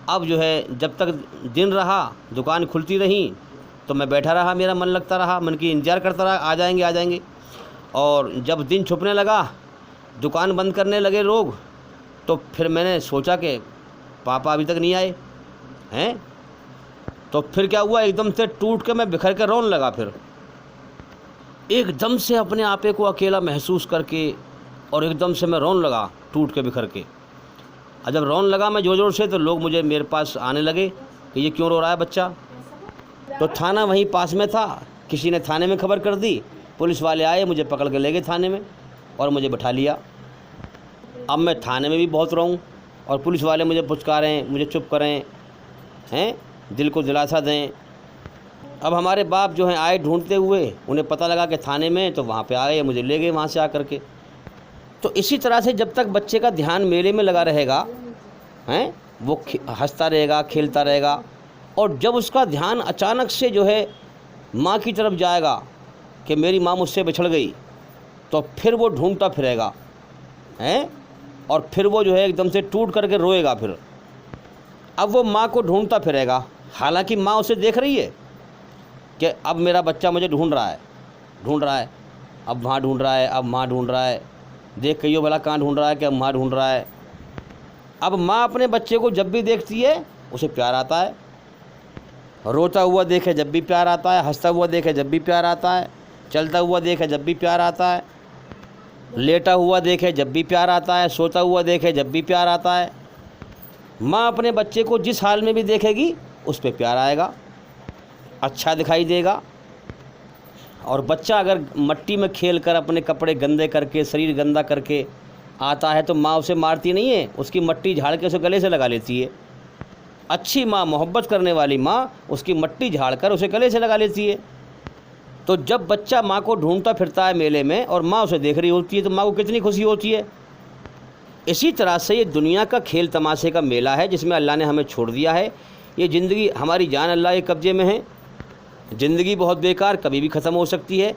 اب جو ہے جب تک دن رہا، دکان کھلتی رہی تو میں بیٹھا رہا، میرا من لگتا رہا، من کی انتظار کرتا رہا، آ جائیں گے آ جائیں گے، اور جب دن چھپنے لگا، دکان بند کرنے لگے لوگ، تو پھر میں نے سوچا کہ پاپا ابھی تک نہیں آئے، تو پھر کیا ہوا، ایک دم سے ٹوٹ کے میں بکھر کے رونے لگا، پھر ایک دم سے اپنے آپے کو اکیلا محسوس کر کے، اور ایک دم سے میں رونے لگا ٹوٹ کے بکھر کے۔ اور جب رونے لگا میں زور زور سے، تو لوگ میرے پاس آنے لگے کہ یہ کیوں رو رہا ہے بچہ۔ تو تھانہ وہیں پاس میں تھا، کسی نے تھانے میں خبر کر دی، پولیس والے آئے، مجھے پکڑ کے لے گئے تھانے میں اور مجھے بٹھا لیا۔ اب میں تھانے میں بھی بہت رہوں، اور پولیس والے مجھے پچکاریں، مجھے چپ کریں، دل کو دلاسا دیں۔ اب ہمارے باپ جو ہیں آئے ڈھونڈتے ہوئے، انہیں پتہ لگا کہ تھانے میں، تو وہاں پہ آئے، مجھے لے گئے وہاں سے آ کر کے۔ تو اسی طرح سے جب تک بچے کا دھیان میلے میں لگا رہے گا، وہ ہنستا رہے گا، کھیلتا رہے گا، اور جب اس کا دھیان اچانک سے جو ہے ماں کی طرف جائے گا کہ میری ماں مجھ سے بچھڑ گئی، تو پھر وہ ڈھونڈتا پھرے گا، اور پھر وہ جو ہے ایک دم سے ٹوٹ کر کے روئے گا۔ پھر اب وہ ماں کو ڈھونڈتا پھرے گا، حالانکہ ماں اسے دیکھ رہی ہے کہ اب میرا بچہ مجھے ڈھونڈ رہا ہے، اب وہاں ڈھونڈ رہا ہے، اب ماں ڈھونڈ رہا ہے، دیکھ کے یہ بھلا کہاں ڈھونڈ رہا ہے کہ ماں ڈھونڈ رہا ہے۔ اب ماں اپنے بچے کو جب بھی دیکھتی ہے اسے پیار آتا ہے، روتا ہوا دیکھے جب بھی پیار آتا ہے، ہنستا ہوا دیکھے جب بھی پیار آتا ہے، چلتا ہوا دیکھے جب بھی پیار آتا ہے، لیٹا ہوا دیکھے جب بھی پیار آتا ہے، سوتا ہوا دیکھے جب بھی پیار آتا ہے۔ ماں اپنے بچے کو جس حال میں بھی دیکھے گی اس پہ پیار آئے گا، اچھا دکھائی دے گا۔ اور بچہ اگر مٹی میں کھیل کر اپنے کپڑے گندے کر کے شریر گندا کر کے آتا ہے تو ماں اسے مارتی نہیں ہے، اس کی مٹی جھاڑ کے اسے گلے سے لگا لیتی ہے۔ اچھی ماں، محبت کرنے والی ماں اس کی مٹی جھاڑ کر اسے گلے سے لگا لیتی ہے۔ تو جب بچہ ماں کو ڈھونڈتا پھرتا ہے میلے میں اور ماں اسے دیکھ رہی ہوتی ہے تو ماں کو کتنی خوشی ہوتی ہے۔ اسی طرح سے یہ دنیا کا کھیل تماشے کا میلہ ہے جس میں اللہ نے ہمیں چھوڑ دیا ہے۔ یہ زندگی ہماری جان اللہ کے قبضے میں ہے، زندگی بہت بیکار، کبھی بھی ختم ہو سکتی ہے۔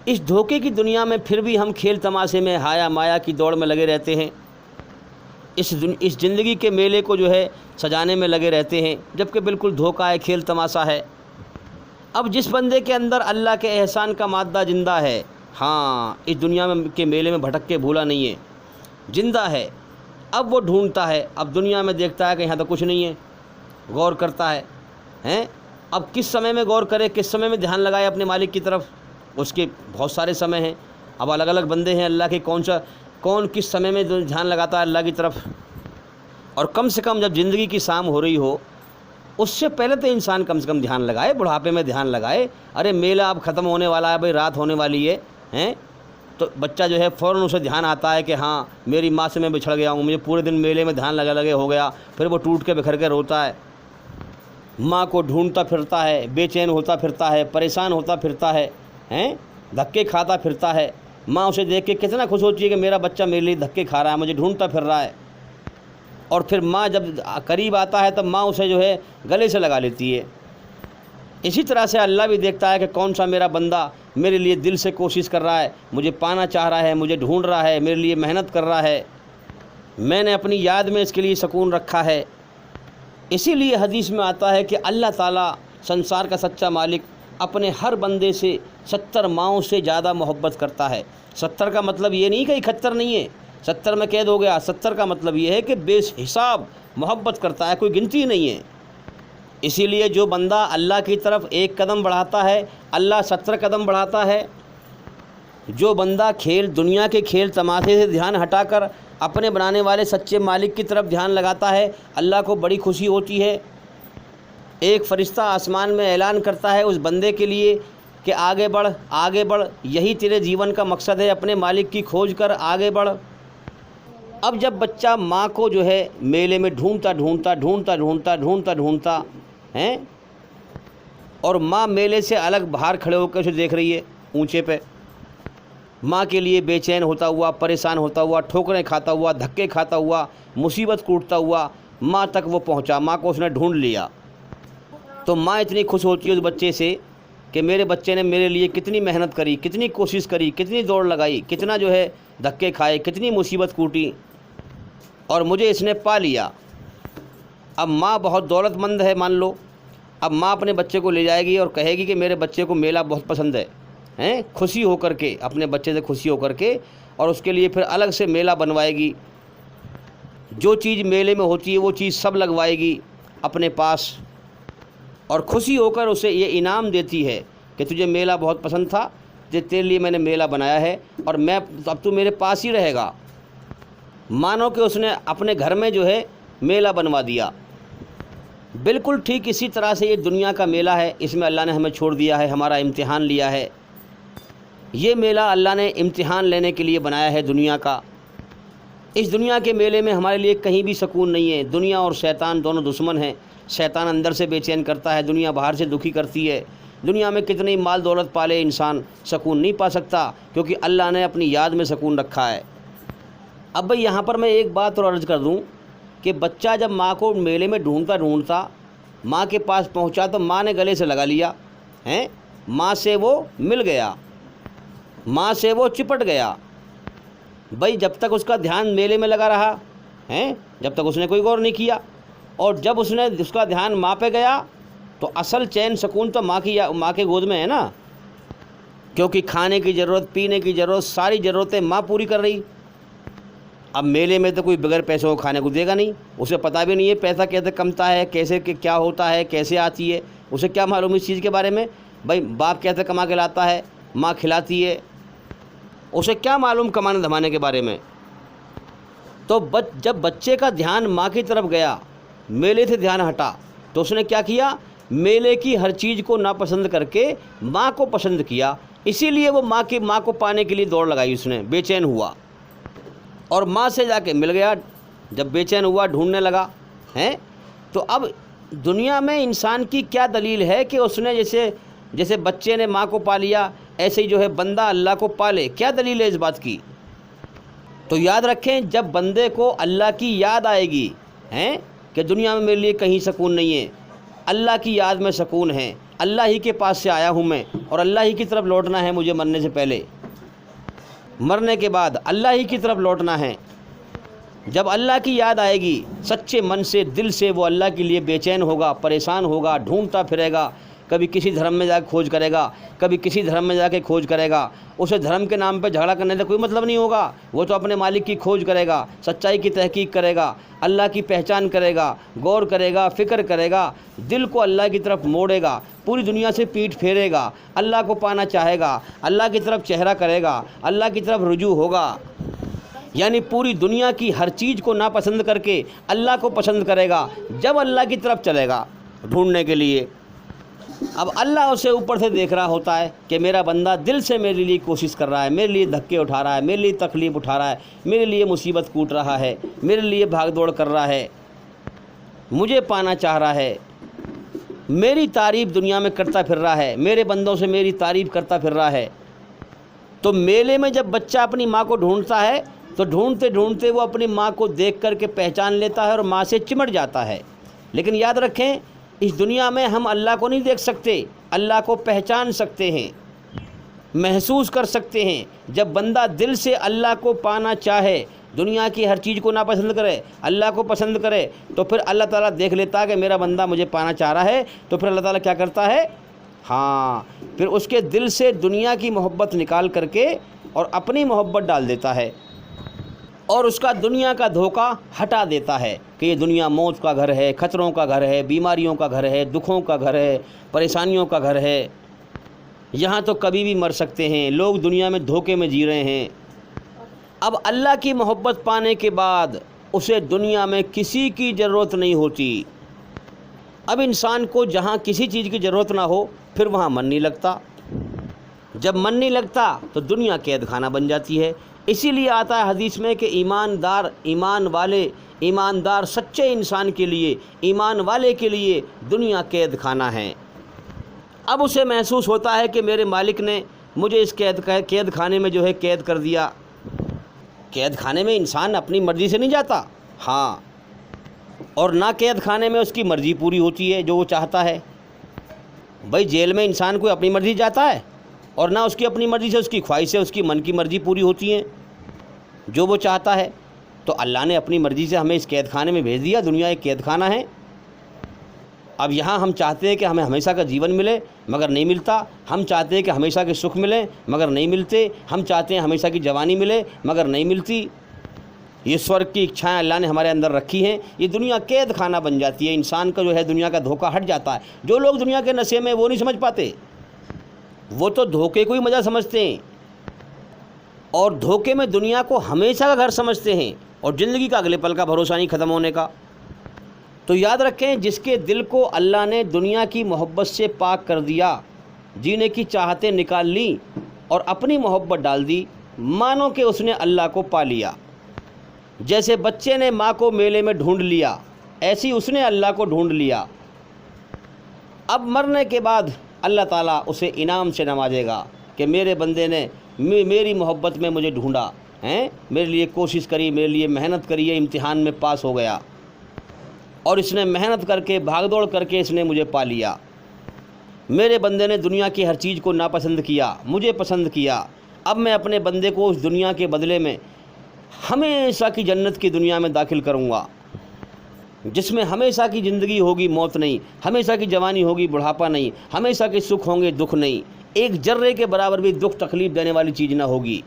اس دھوکے کی دنیا میں پھر بھی ہم کھیل تماشے میں ہایا مایا کی دوڑ میں لگے رہتے ہیں، اس زندگی کے میلے کو جو ہے سجانے میں لگے رہتے ہیں، جبکہ بالکل دھوکہ ہے، کھیل تماشا ہے۔ اب جس بندے کے اندر اللہ کے احسان کا مادہ زندہ ہے، ہاں اس دنیا میں کے میلے میں بھٹک کے بھولا نہیں ہے، زندہ ہے، اب وہ ڈھونڈتا ہے، اب دنیا میں دیکھتا ہے کہ یہاں تو کچھ نہیں ہے، غور کرتا ہے، اب کس سمے میں غور کرے، کس سمے میں دھیان لگائے اپنے مالک کی طرف، اس کے بہت سارے سمے ہیں۔ اب الگ الگ بندے ہیں اللہ کے، کون کس سمے میں دھیان لگاتا ہے اللہ کی طرف۔ اور کم سے کم جب زندگی کی شام ہو رہی ہو اس سے پہلے تو انسان کم سے کم دھیان لگائے، بڑھاپے میں دھیان لگائے، ارے میلہ اب ختم ہونے والا ہے بھائی، رات ہونے والی ہے، تو بچہ جو ہے فوراً اسے دھیان آتا ہے کہ ہاں میری ماں سے میں بچھڑ گیا ہوں، مجھے پورے دن میلے میں دھیان لگے ہو گیا، پھر وہ ٹوٹ کے بکھر کے روتا ہے، ماں کو ڈھونڈتا پھرتا ہے، بے چین ہوتا پھرتا ہے، پریشان ہوتا پھرتا ہے، دھکے کھاتا پھرتا ہے۔ ماں اسے دیکھ کے کتنا خوش ہوتی ہے کہ میرا بچہ میرے لیے دھکے کھا رہا ہے، مجھے ڈھونڈتا پھر رہا ہے۔ اور پھر ماں جب قریب آتا ہے تب ماں اسے جو ہے گلے سے لگا لیتی ہے۔ اسی طرح سے اللہ بھی دیکھتا ہے کہ کون سا میرا بندہ میرے لیے دل سے کوشش کر رہا ہے، مجھے پانا چاہ رہا ہے، مجھے ڈھونڈ رہا ہے، میرے لیے محنت کر رہا ہے، میں نے اپنی یاد میں اس کے لیے سکون رکھا ہے۔ اسی لیے حدیث میں آتا ہے کہ اللہ تعالیٰ سنسار کا سچا مالک اپنے ہر بندے سے 70 ماؤں سے زیادہ محبت کرتا ہے۔ 70 کا مطلب یہ نہیں کہ 71 نہیں ہے، 70 میں قید ہو گیا، 70 کا مطلب یہ ہے کہ بے حساب محبت کرتا ہے، کوئی گنتی نہیں ہے۔ اسی لیے جو بندہ اللہ کی طرف ایک قدم بڑھاتا ہے اللہ 70 قدم بڑھاتا ہے۔ جو بندہ دنیا کے کھیل تماشے سے دھیان ہٹا کر اپنے بنانے والے سچے مالک کی طرف دھیان لگاتا ہے، اللہ کو بڑی خوشی ہوتی ہے۔ ایک فرشتہ آسمان میں اعلان کرتا ہے اس بندے کے لیے کہ آگے بڑھ، آگے بڑھ، یہی تیرے جیون کا مقصد ہے، اپنے مالک کی کھوج کر آگے بڑھ۔ اب جب بچہ ماں کو جو ہے میلے میں ڈھونڈتا اور ماں میلے سے الگ باہر کھڑے ہو کے اسے دیکھ رہی ہے اونچے پہ، ماں کے لیے بے چین ہوتا ہوا، پریشان ہوتا ہوا، ٹھوکریں کھاتا ہوا، دھکے کھاتا ہوا، مصیبت کوٹتا ہوا ماں تک وہ پہنچا، ماں کو اس نے ڈھونڈ لیا، تو ماں اتنی خوش ہوتی ہے اس بچے سے کہ میرے بچے نے میرے لیے کتنی محنت کری، کتنی کوشش کری، کتنی دوڑ لگائی، کتنا جو ہے دھکے کھائے، کتنی مصیبت کوٹی، اور مجھے اس نے پا لیا۔ اب ماں بہت دولت مند ہے مان لو، اب ماں اپنے بچے کو لے جائے گی اور کہے گی کہ میرے بچے کو میلہ بہت پسند ہے، خوشی ہو کر کے، اپنے بچے سے خوشی ہو کر کے، اور اس کے لیے پھر الگ سے میلہ بنوائے گی، جو چیز میلے میں ہوتی ہے وہ چیز سب لگوائے گی اپنے پاس، اور خوشی ہو کر اسے یہ انعام دیتی ہے کہ تجھے میلہ بہت پسند تھا، تیرے لیے میں نے میلہ بنایا ہے اور اب تو میرے پاس ہی رہے گا۔ مانو کہ اس نے اپنے گھر میں جو ہے میلہ بنوا دیا۔ بالکل ٹھیک اسی طرح سے یہ دنیا کا میلہ ہے، اس میں اللہ نے ہمیں چھوڑ دیا ہے، ہمارا امتحان لیا ہے۔ یہ میلہ اللہ نے امتحان لینے کے لیے بنایا ہے دنیا کا۔ اس دنیا کے میلے میں ہمارے لیے کہیں بھی سکون نہیں ہے، دنیا اور شیطان دونوں دشمن ہیں، شیطان اندر سے بے چین کرتا ہے، دنیا باہر سے دکھی کرتی ہے۔ دنیا میں کتنی مال دولت پالے انسان سکون نہیں پا سکتا، کیونکہ اللہ نے اپنی یاد میں سکون رکھا ہے۔ اب بھئی یہاں پر میں ایک بات اور عرض کر دوں کہ بچہ جب ماں کو میلے میں ڈھونڈتا ماں کے پاس پہنچا تو ماں نے گلے سے لگا لیا، ماں سے وہ مل گیا، ماں سے وہ چپٹ گیا۔ بھئی جب تک اس کا دھیان میلے میں لگا رہا، جب تک اس نے کوئی غور نہیں کیا، اور جب اس کا دھیان ماں پہ گیا تو اصل چین سکون تو ماں کے گود میں ہے نا، کیونکہ کھانے کی ضرورت، پینے کی ضرورت، ساری ضرورتیں ماں پوری کر رہی، اب میلے میں تو کوئی بغیر پیسوں کو کھانے کو دے گا نہیں، اسے پتہ بھی نہیں ہے پیسہ کیسے کمتا ہے، کیسے کیا ہوتا ہے، کیسے آتی ہے، اسے کیا معلوم اس چیز کے بارے میں؟ بھائی باپ کیسے کما کے لاتا ہے، ماں کھلاتی ہے، اسے کیا معلوم کمانے دھمانے کے بارے میں؟ تو جب بچے کا دھیان ماں کی طرف گیا، میلے سے دھیان ہٹا، تو اس نے کیا کیا؟ میلے کی ہر چیز کو ناپسند کر کے ماں کو پسند کیا۔ اسی لیے وہ ماں کو پانے کے لیے دوڑ لگائی، اس نے بے چین ہوا اور ماں سے جا کے مل گیا۔ جب بے چین ہوا، ڈھونڈنے لگا ہیں، تو اب دنیا میں انسان کی کیا دلیل ہے کہ اس نے جیسے بچے نے ماں کو پا لیا، ایسے ہی جو ہے بندہ اللہ کو پالے؟ کیا دلیل ہے اس بات کی؟ تو یاد رکھیں، جب بندے کو اللہ کی یاد آئے گی ہیں کہ دنیا میں میرے لیے کہیں سکون نہیں ہے، اللہ کی یاد میں سکون ہے، اللہ ہی کے پاس سے آیا ہوں میں اور اللہ ہی کی طرف لوٹنا ہے مجھے، مرنے سے پہلے، مرنے کے بعد اللہ ہی کی طرف لوٹنا ہے۔ جب اللہ کی یاد آئے گی سچے من سے، دل سے، وہ اللہ کے لیے بے چین ہوگا، پریشان ہوگا، ڈھونڈتا پھرے گا، کبھی کسی دھرم میں جا کے کھوج کرے گا، کبھی کسی دھرم میں جا کے کھوج کرے گا۔ اسے دھرم کے نام پہ جھگڑا کرنے سے کوئی مطلب نہیں ہوگا، وہ تو اپنے مالک کی کھوج کرے گا، سچائی کی تحقیق کرے گا، اللہ کی پہچان کرے گا، غور کرے گا، فکر کرے گا، دل کو اللہ کی طرف موڑے گا، پوری دنیا سے پیٹھ پھیرے گا، اللہ کو پانا چاہے گا، اللہ کی طرف چہرہ کرے گا، اللہ کی طرف رجوع ہوگا، یعنی پوری دنیا کی ہر چیز کو ناپسند کر کے اللہ کو پسند کرے گا۔ جب اللہ کی طرف چلے گا ڈھونڈنے کے لیے، اب اللہ اسے اوپر سے دیکھ رہا ہوتا ہے کہ میرا بندہ دل سے میرے لیے کوشش کر رہا ہے، میرے لیے دھکے اٹھا رہا ہے، میرے لیے تکلیف اٹھا رہا ہے، میرے لیے مصیبت کوٹ رہا ہے، میرے لیے بھاگ دوڑ کر رہا ہے، مجھے پانا چاہ رہا ہے، میری تعریف دنیا میں کرتا پھر رہا ہے، میرے بندوں سے میری تعریف کرتا پھر رہا ہے۔ تو میلے میں جب بچہ اپنی ماں کو ڈھونڈتا ہے تو ڈھونڈتے ڈھونڈتے وہ اپنی ماں کو دیکھ کر کے پہچان لیتا ہے اور ماں سے چمٹ جاتا ہے۔ لیکن یاد رکھیں، اس دنیا میں ہم اللہ کو نہیں دیکھ سکتے، اللہ کو پہچان سکتے ہیں، محسوس کر سکتے ہیں۔ جب بندہ دل سے اللہ کو پانا چاہے، دنیا کی ہر چیز کو ناپسند کرے، اللہ کو پسند کرے، تو پھر اللہ تعالیٰ دیکھ لیتا ہے کہ میرا بندہ مجھے پانا چاہ رہا ہے، تو پھر اللہ تعالیٰ کیا کرتا ہے؟ ہاں، پھر اس کے دل سے دنیا کی محبت نکال کر کے اور اپنی محبت ڈال دیتا ہے، اور اس کا دنیا کا دھوکہ ہٹا دیتا ہے کہ یہ دنیا موت کا گھر ہے، خطروں کا گھر ہے، بیماریوں کا گھر ہے، دکھوں کا گھر ہے، پریشانیوں کا گھر ہے، یہاں تو کبھی بھی مر سکتے ہیں، لوگ دنیا میں دھوکے میں جی رہے ہیں۔ اب اللہ کی محبت پانے کے بعد اسے دنیا میں کسی کی ضرورت نہیں ہوتی۔ اب انسان کو جہاں کسی چیز کی ضرورت نہ ہو، پھر وہاں من نہیں لگتا، جب من نہیں لگتا تو دنیا قید خانہ بن جاتی ہے۔ اسی لیے آتا ہے حدیث میں کہ ایماندار سچے انسان کے لیے، ایمان والے کے لیے دنیا قید خانہ ہے۔ اب اسے محسوس ہوتا ہے کہ میرے مالک نے مجھے اس قید خانے میں جو ہے قید کر دیا۔ قید خانے میں انسان اپنی مرضی سے نہیں جاتا، ہاں، اور نہ قید خانے میں اس کی مرضی پوری ہوتی ہے جو وہ چاہتا ہے۔ بھائی جیل میں انسان کوئی اپنی مرضی جاتا ہے، اور نہ اس کی اپنی مرضی سے، اس کی خواہش سے، اس کی من کی مرضی پوری ہوتی ہیں جو وہ چاہتا ہے۔ تو اللہ نے اپنی مرضی سے ہمیں اس قید خانے میں بھیج دیا، دنیا ایک قید خانہ ہے۔ اب یہاں ہم چاہتے ہیں کہ ہمیں ہمیشہ کا جیون ملے، مگر نہیں ملتا، ہم چاہتے ہیں کہ ہمیشہ کے سکھ ملیں مگر نہیں ملتے، ہم چاہتے ہیں ہمیشہ کی جوانی ملے مگر نہیں ملتی۔ یہ سورگ کی اچھائیں اللہ نے ہمارے اندر رکھی ہیں، یہ دنیا قید خانہ بن جاتی ہے، انسان کا جو ہے دنیا کا دھوکہ ہٹ جاتا ہے۔ جو لوگ دنیا کے نشے میں وہ نہیں سمجھ پاتے، وہ تو دھوکے کو ہی مزہ سمجھتے ہیں، اور دھوکے میں دنیا کو ہمیشہ کا گھر سمجھتے ہیں، اور زندگی کا اگلے پل کا بھروسہ نہیں ختم ہونے کا۔ تو یاد رکھیں، جس کے دل کو اللہ نے دنیا کی محبت سے پاک کر دیا، جینے کی چاہتیں نکال لیں اور اپنی محبت ڈال دی، مانو کہ اس نے اللہ کو پا لیا۔ جیسے بچے نے ماں کو میلے میں ڈھونڈ لیا، ایسی اس نے اللہ کو ڈھونڈ لیا۔ اب مرنے کے بعد اللہ تعالیٰ اسے انعام سے نوازے گا کہ میرے بندے نے میری محبت میں مجھے ڈھونڈا ہیں، میرے لیے کوشش کری، میرے لیے محنت کری، یہ امتحان میں پاس ہو گیا، اور اس نے محنت کر کے بھاگ دوڑ کر کے اس نے مجھے پا لیا۔ میرے بندے نے دنیا کی ہر چیز کو ناپسند کیا، مجھے پسند کیا۔ اب میں اپنے بندے کو اس دنیا کے بدلے میں ہمیشہ کی جنت کی دنیا میں داخل کروں گا، جس میں ہمیشہ کی زندگی ہوگی، موت نہیں، ہمیشہ کی جوانی ہوگی، بڑھاپا نہیں، ہمیشہ کے سکھ ہوں گے، دکھ نہیں، ایک ذرے کے برابر بھی دکھ تکلیف دینے والی چیز نہ ہوگی۔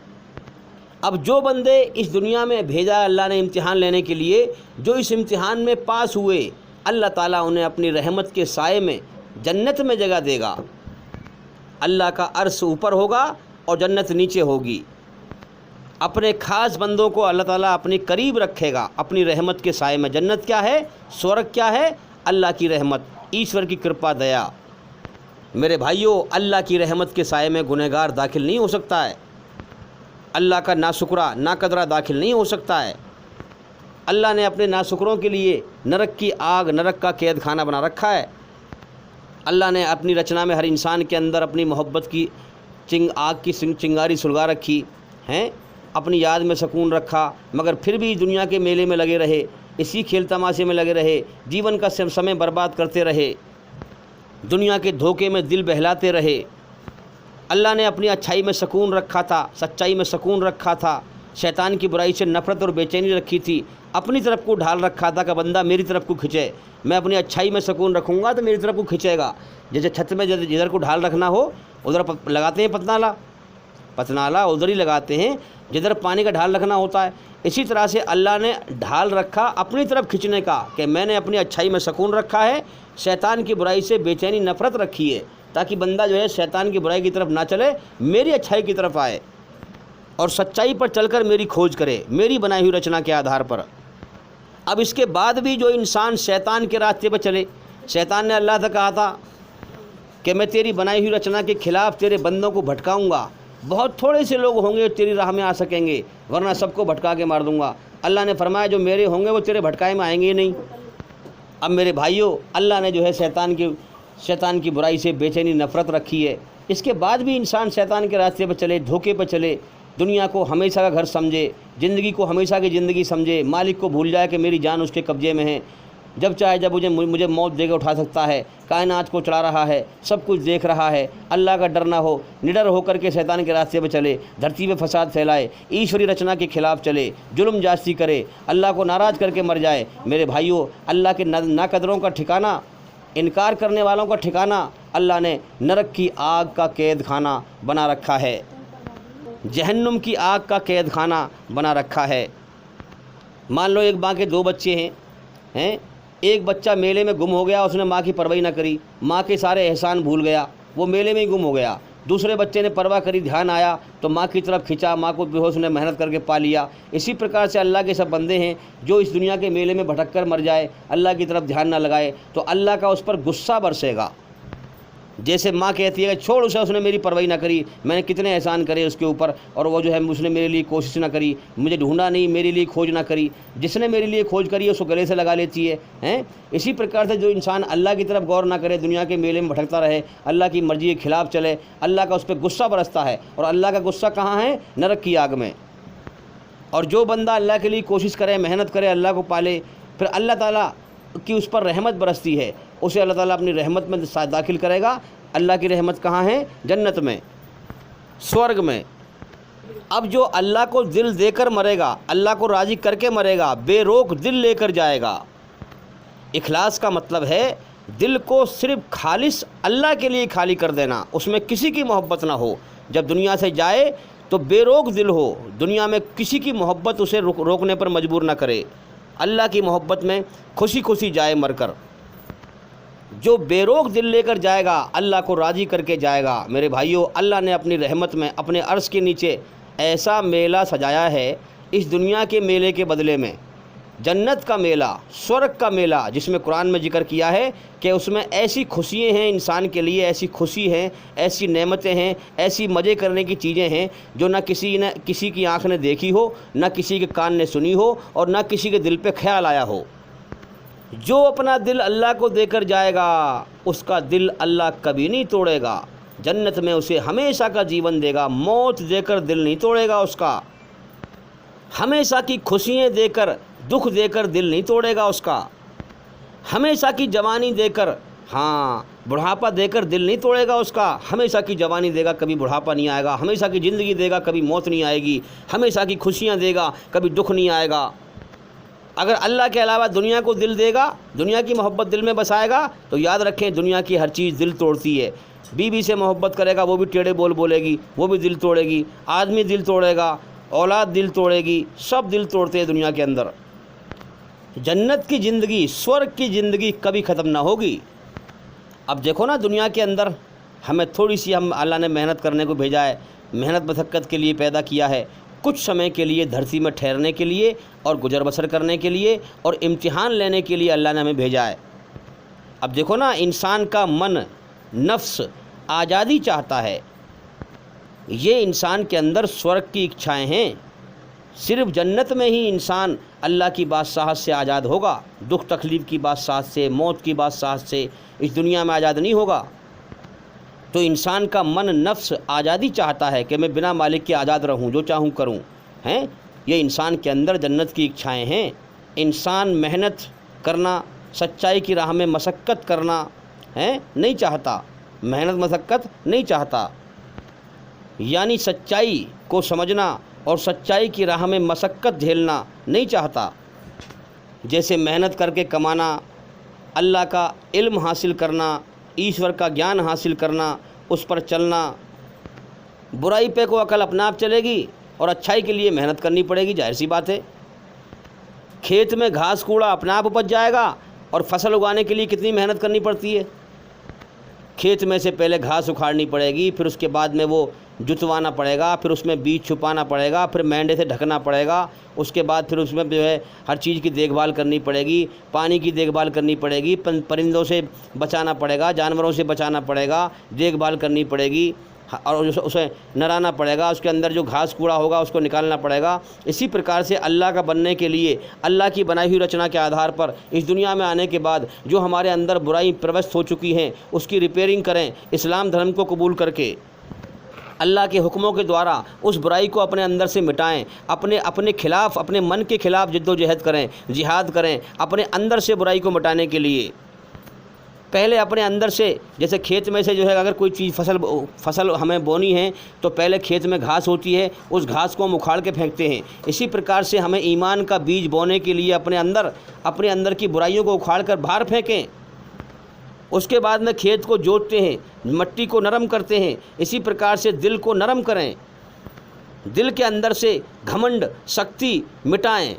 اب جو بندے اس دنیا میں بھیجا اللہ نے امتحان لینے کے لیے، جو اس امتحان میں پاس ہوئے، اللہ تعالیٰ انہیں اپنی رحمت کے سائے میں جنت میں جگہ دے گا۔ اللہ کا عرش اوپر ہوگا اور جنت نیچے ہوگی۔ اپنے خاص بندوں کو اللہ تعالیٰ اپنے قریب رکھے گا اپنی رحمت کے سائے میں۔ جنت کیا ہے؟ سورگ کیا ہے؟ اللہ کی رحمت، ایشور کی کرپا دیا۔ میرے بھائیوں، اللہ کی رحمت کے سائے میں گنہگار داخل نہیں ہو سکتا ہے، اللہ کا ناشکرہ ناقدرہ داخل نہیں ہو سکتا ہے۔ اللہ نے اپنے ناشکروں کے لیے نرک کی آگ، نرک کا قید خانہ بنا رکھا ہے۔ اللہ نے اپنی رچنا میں ہر انسان کے اندر اپنی محبت کی آگ کی چنگاری سلگا رکھی ہیں، اپنی یاد میں سکون رکھا، مگر پھر بھی دنیا کے میلے میں لگے رہے، اسی کھیل تماشے میں لگے رہے، جیون کا سمے برباد کرتے رہے، دنیا کے دھوکے میں دل بہلاتے رہے۔ اللہ نے اپنی اچھائی میں سکون رکھا تھا، سچائی میں سکون رکھا تھا، شیطان کی برائی سے نفرت اور بے چینی رکھی تھی، اپنی طرف کو ڈھال رکھا تھا کہ بندہ میری طرف کو کھنچے، میں اپنی اچھائی میں سکون رکھوں گا تو میری طرف کو کھنچے گا۔ جیسے چھت میں جدھر کو ڈھال رکھنا ہو ادھر لگاتے ہیں پتنالا ادھر ہی لگاتے ہیں جدھر پانی کا ڈھال رکھنا ہوتا ہے۔ اسی طرح سے اللہ نے ڈھال رکھا اپنی طرف کھنچنے کا کہ میں نے اپنی اچھائی میں سکون رکھا ہے، شیطان کی برائی سے بے چینی نفرت رکھی ہے، تاکہ بندہ جو ہے شیطان کی برائی کی طرف نہ چلے، میری اچھائی کی طرف آئے اور سچائی پر چل کر میری کھوج کرے، میری بنائی ہوئی رچنا کے آدھار پر۔ اب اس کے بعد بھی جو انسان شیطان کے راستے پر چلے، شیطان نے اللہ سے کہا تھا کہ میں تیری بنائی ہوئی رچنا کے خلاف تیرے بندوں کو بھٹکاؤں گا، بہت تھوڑے سے لوگ ہوں گے تیری راہ میں آ سکیں گے، ورنہ سب کو بھٹکا کے مار دوں گا۔ اللہ نے فرمایا جو میرے ہوں گے وہ تیرے بھٹکائے میں آئیں گے ہی نہیں۔ اب میرے بھائیوں، اللہ نے جو ہے شیطان کی برائی سے بے چینی نفرت رکھی ہے، اس کے بعد بھی انسان شیطان کے راستے پر چلے، دھوکے پر چلے، دنیا کو ہمیشہ کا گھر سمجھے، زندگی کو ہمیشہ کی زندگی سمجھے، مالک کو بھول جائے کہ میری جان اس کے قبضے میں ہے، جب چاہے جب مجھے موت دے کے اٹھا سکتا ہے، کائنات کو چلا رہا ہے، سب کچھ دیکھ رہا ہے۔ اللہ کا ڈر نہ ہو، نڈر ہو کر کے شیطان کے راستے پہ چلے، دھرتی پہ فساد پھیلائے، ایشوری رچنا کے خلاف چلے، ظلم جاستی کرے، اللہ کو ناراض کر کے مر جائے۔ میرے بھائیوں، اللہ کے ناقدروں کا ٹھکانہ، انکار کرنے والوں کا ٹھکانہ اللہ نے نرک کی آگ کا قید خانہ بنا رکھا ہے، جہنم کی آگ کا قید خانہ بنا رکھا ہے۔ مان لو ایک ماں کے دو بچے ہیں، ایک بچہ میلے میں گم ہو گیا، اس نے ماں کی پرواہ نہ کری، ماں کے سارے احسان بھول گیا، وہ میلے میں ہی گم ہو گیا۔ دوسرے بچے نے پرواہ کری، دھیان آیا تو ماں کی طرف کھینچا، ماں کو بے ہوش نے محنت کر کے پا لیا۔ اسی پرکار سے اللہ کے سب بندے ہیں جو اس دنیا کے میلے میں بھٹک کر مر جائے، اللہ کی طرف دھیان نہ لگائے تو اللہ کا اس پر غصہ برسے گا۔ جیسے ماں کہتی ہے کہ چھوڑ اسے، اس نے میری پرواہ نہ کری، میں نے کتنے احسان کرے اس کے اوپر، اور وہ جو ہے اس نے میرے لیے کوشش نہ کری، مجھے ڈھونڈا نہیں، میرے لیے کھوج نہ کری، جس نے میرے لیے کھوج کری ہے اس کو گلے سے لگا لیتی ہے۔ اسی پرکار سے جو انسان اللہ کی طرف غور نہ کرے، دنیا کے میلے میں بھٹکتا رہے، اللہ کی مرضی کے خلاف چلے، اللہ کا اس پہ غصہ برستا ہے، اور اللہ کا غصہ کہاں ہے؟ نرک کی آگ میں۔ اور جو بندہ اللہ کے لیے کوشش کرے، محنت کرے، اللہ کو پالے، پھر اللہ تعالیٰ کی اس پر رحمت برستی ہے، اسے اللہ تعالیٰ اپنی رحمت میں داخل کرے گا۔ اللہ کی رحمت کہاں ہے؟ جنت میں، سورگ میں۔ اب جو اللہ کو دل دے کر مرے گا، اللہ کو راضی کر کے مرے گا، بے روک دل لے کر جائے گا۔ اخلاص کا مطلب ہے دل کو صرف خالص اللہ کے لیے خالی کر دینا، اس میں کسی کی محبت نہ ہو۔ جب دنیا سے جائے تو بے روک دل ہو، دنیا میں کسی کی محبت اسے روکنے پر مجبور نہ کرے، اللہ کی محبت میں خوشی خوشی جائے مر کر۔ جو بے روک دل لے کر جائے گا، اللہ کو راضی کر کے جائے گا۔ میرے بھائیوں، اللہ نے اپنی رحمت میں اپنے عرش کے نیچے ایسا میلہ سجایا ہے، اس دنیا کے میلے کے بدلے میں جنت کا میلہ، سورگ کا میلہ، جس میں قرآن میں ذکر کیا ہے کہ اس میں ایسی خوشیاں ہیں انسان کے لیے، ایسی خوشی ہیں، ایسی نعمتیں ہیں، ایسی مزے کرنے کی چیزیں ہیں جو نہ کسی کی آنکھ نے دیکھی ہو، نہ کسی کے کان نے سنی ہو، اور نہ کسی کے دل پہ خیال آیا ہو۔ جو اپنا دل اللہ کو دے کر جائے گا، اس کا دل اللہ کبھی نہیں توڑے گا، جنت میں اسے ہمیشہ کا جیون دے گا، موت دے کر دل نہیں توڑے گا اس کا، ہمیشہ کی خوشیاں دے کر، دکھ دے کر دل نہیں توڑے گا اس کا، ہمیشہ کی جوانی دے کر، بڑھاپا دے کر دل نہیں توڑے گا اس کا، ہمیشہ کی جوانی دے گا، کبھی بڑھاپا نہیں آئے گا، ہمیشہ کی زندگی دے گا، کبھی موت نہیں آئے گی، ہمیشہ کی خوشیاں دے گا، کبھی دکھ نہیں آئے گا۔ اگر اللہ کے علاوہ دنیا کو دل دے گا، دنیا کی محبت دل میں بسائے گا، تو یاد رکھیں دنیا کی ہر چیز دل توڑتی ہے۔ بیوی سے محبت کرے گا، وہ بھی ٹیڑے بول بولے گی، وہ بھی دل توڑے گی، آدمی دل توڑے گا، اولاد دل توڑے گی، سب دل توڑتے ہیں دنیا کے اندر۔ جنت کی زندگی، سورگ کی زندگی کبھی ختم نہ ہوگی۔ اب دیکھو نا، دنیا کے اندر ہمیں تھوڑی سی اللہ نے محنت کرنے کو بھیجا ہے، محنت مشقت کے لیے پیدا کیا ہے، کچھ سمے کے لیے دھرتی میں ٹھہرنے کے لیے اور گزر بسر کرنے کے لیے اور امتحان لینے کے لیے اللہ نے ہمیں بھیجا ہے۔ اب دیکھو نا، انسان کا من، نفس آزادی چاہتا ہے۔ یہ انسان کے اندر سورگ کی اچھائیں ہیں۔ صرف جنت میں ہی انسان اللہ کی بادشاہت سے آزاد ہوگا، دکھ تکلیف کی بادشاہت سے، موت کی بادشاہت سے اس دنیا میں آزاد نہیں ہوگا۔ تو انسان کا من، نفس آزادی چاہتا ہے کہ میں بنا مالک کے آزاد رہوں، جو چاہوں کروں، ہیں۔ یہ انسان کے اندر جنت کی اچھائیں ہیں۔ انسان محنت کرنا، سچائی کی راہ میں مشقت کرنا نہیں چاہتا، محنت مشقت نہیں چاہتا، یعنی سچائی کو سمجھنا اور سچائی کی راہ میں مشقت جھیلنا نہیں چاہتا۔ جیسے محنت کر کے کمانا، اللہ کا علم حاصل کرنا، ایشور کا گیان حاصل کرنا، اس پر چلنا۔ برائی پہ کو عقل اپنے آپ چلے گی اور اچھائی کے لیے محنت کرنی پڑے گی، ظاہر سی بات ہے۔ کھیت میں گھاس کوڑا اپنے آپ اپج جائے گا اور فصل اگانے کے لیے کتنی محنت کرنی پڑتی ہے۔ کھیت میں سے پہلے گھاس اکھاڑنی پڑے گی، پھر اس کے بعد میں وہ جتوانا پڑے گا، پھر اس میں بیج چھپانا پڑے گا، پھر مینڈے سے ڈھکنا پڑے گا، اس کے بعد پھر اس میں جو ہے ہر چیز کی دیکھ بھال کرنی پڑے گی، پانی کی دیکھ بھال کرنی پڑے گی، پرندوں سے بچانا پڑے گا، جانوروں سے بچانا پڑے گا، دیکھ بھال کرنی پڑے گی اور اسے نرانا پڑے گا، اس کے اندر جو گھاس کوڑا ہوگا اس کو نکالنا پڑے گا۔ اسی پرکار سے اللہ کا بننے کے لیے، اللہ کی بنائی ہوئی رچنا کے آدھار پر اس دنیا میں آنے کے بعد جو ہمارے اندر برائی پروست ہو چکی ہیں اس کی ریپیئرنگ کریں، اسلام دھرم کو قبول کر کے اللہ کے حکموں کے دوارا اس برائی کو اپنے اندر سے مٹائیں، اپنے خلاف، اپنے من کے خلاف جد و جہد کریں، جہاد کریں اپنے اندر سے برائی کو مٹانے کے لیے۔ پہلے اپنے اندر سے، جیسے کھیت میں سے جو ہے اگر کوئی چیز فصل ہمیں بونی ہے تو پہلے کھیت میں گھاس ہوتی ہے، اس گھاس کو ہم اکھاڑ کے پھینکتے ہیں۔ اسی پرکار سے ہمیں ایمان کا بیج بونے کے لیے اپنے اندر کی برائیوں کو اکھاڑ کر باہر پھینکیں۔ اس کے بعد میں کھیت کو جوتتے ہیں، مٹی کو نرم کرتے ہیں۔ اسی پرکار سے دل کو نرم کریں، دل کے اندر سے گھمنڈ، سختی مٹائیں،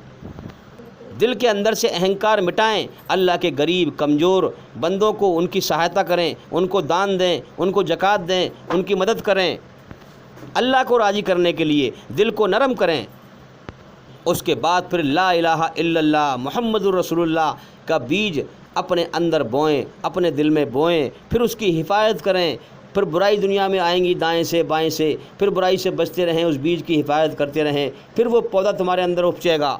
دل کے اندر سے اہنکار مٹائیں۔ اللہ کے غریب، کمزور بندوں کو ان کی سہایتا کریں، ان کو دان دیں، ان کو زکوٰۃ دیں، ان کی مدد کریں۔ اللہ کو راضی کرنے کے لیے دل کو نرم کریں۔ اس کے بعد پھر لا الہ الا اللہ محمد الرسول اللہ کا بیج اپنے اندر بوئیں، اپنے دل میں بوئیں، پھر اس کی حفاظت کریں۔ پھر برائی دنیا میں آئیں گی دائیں سے بائیں سے، پھر برائی سے بچتے رہیں، اس بیج کی حفاظت کرتے رہیں، پھر وہ پودا تمہارے اندر اپجے گا۔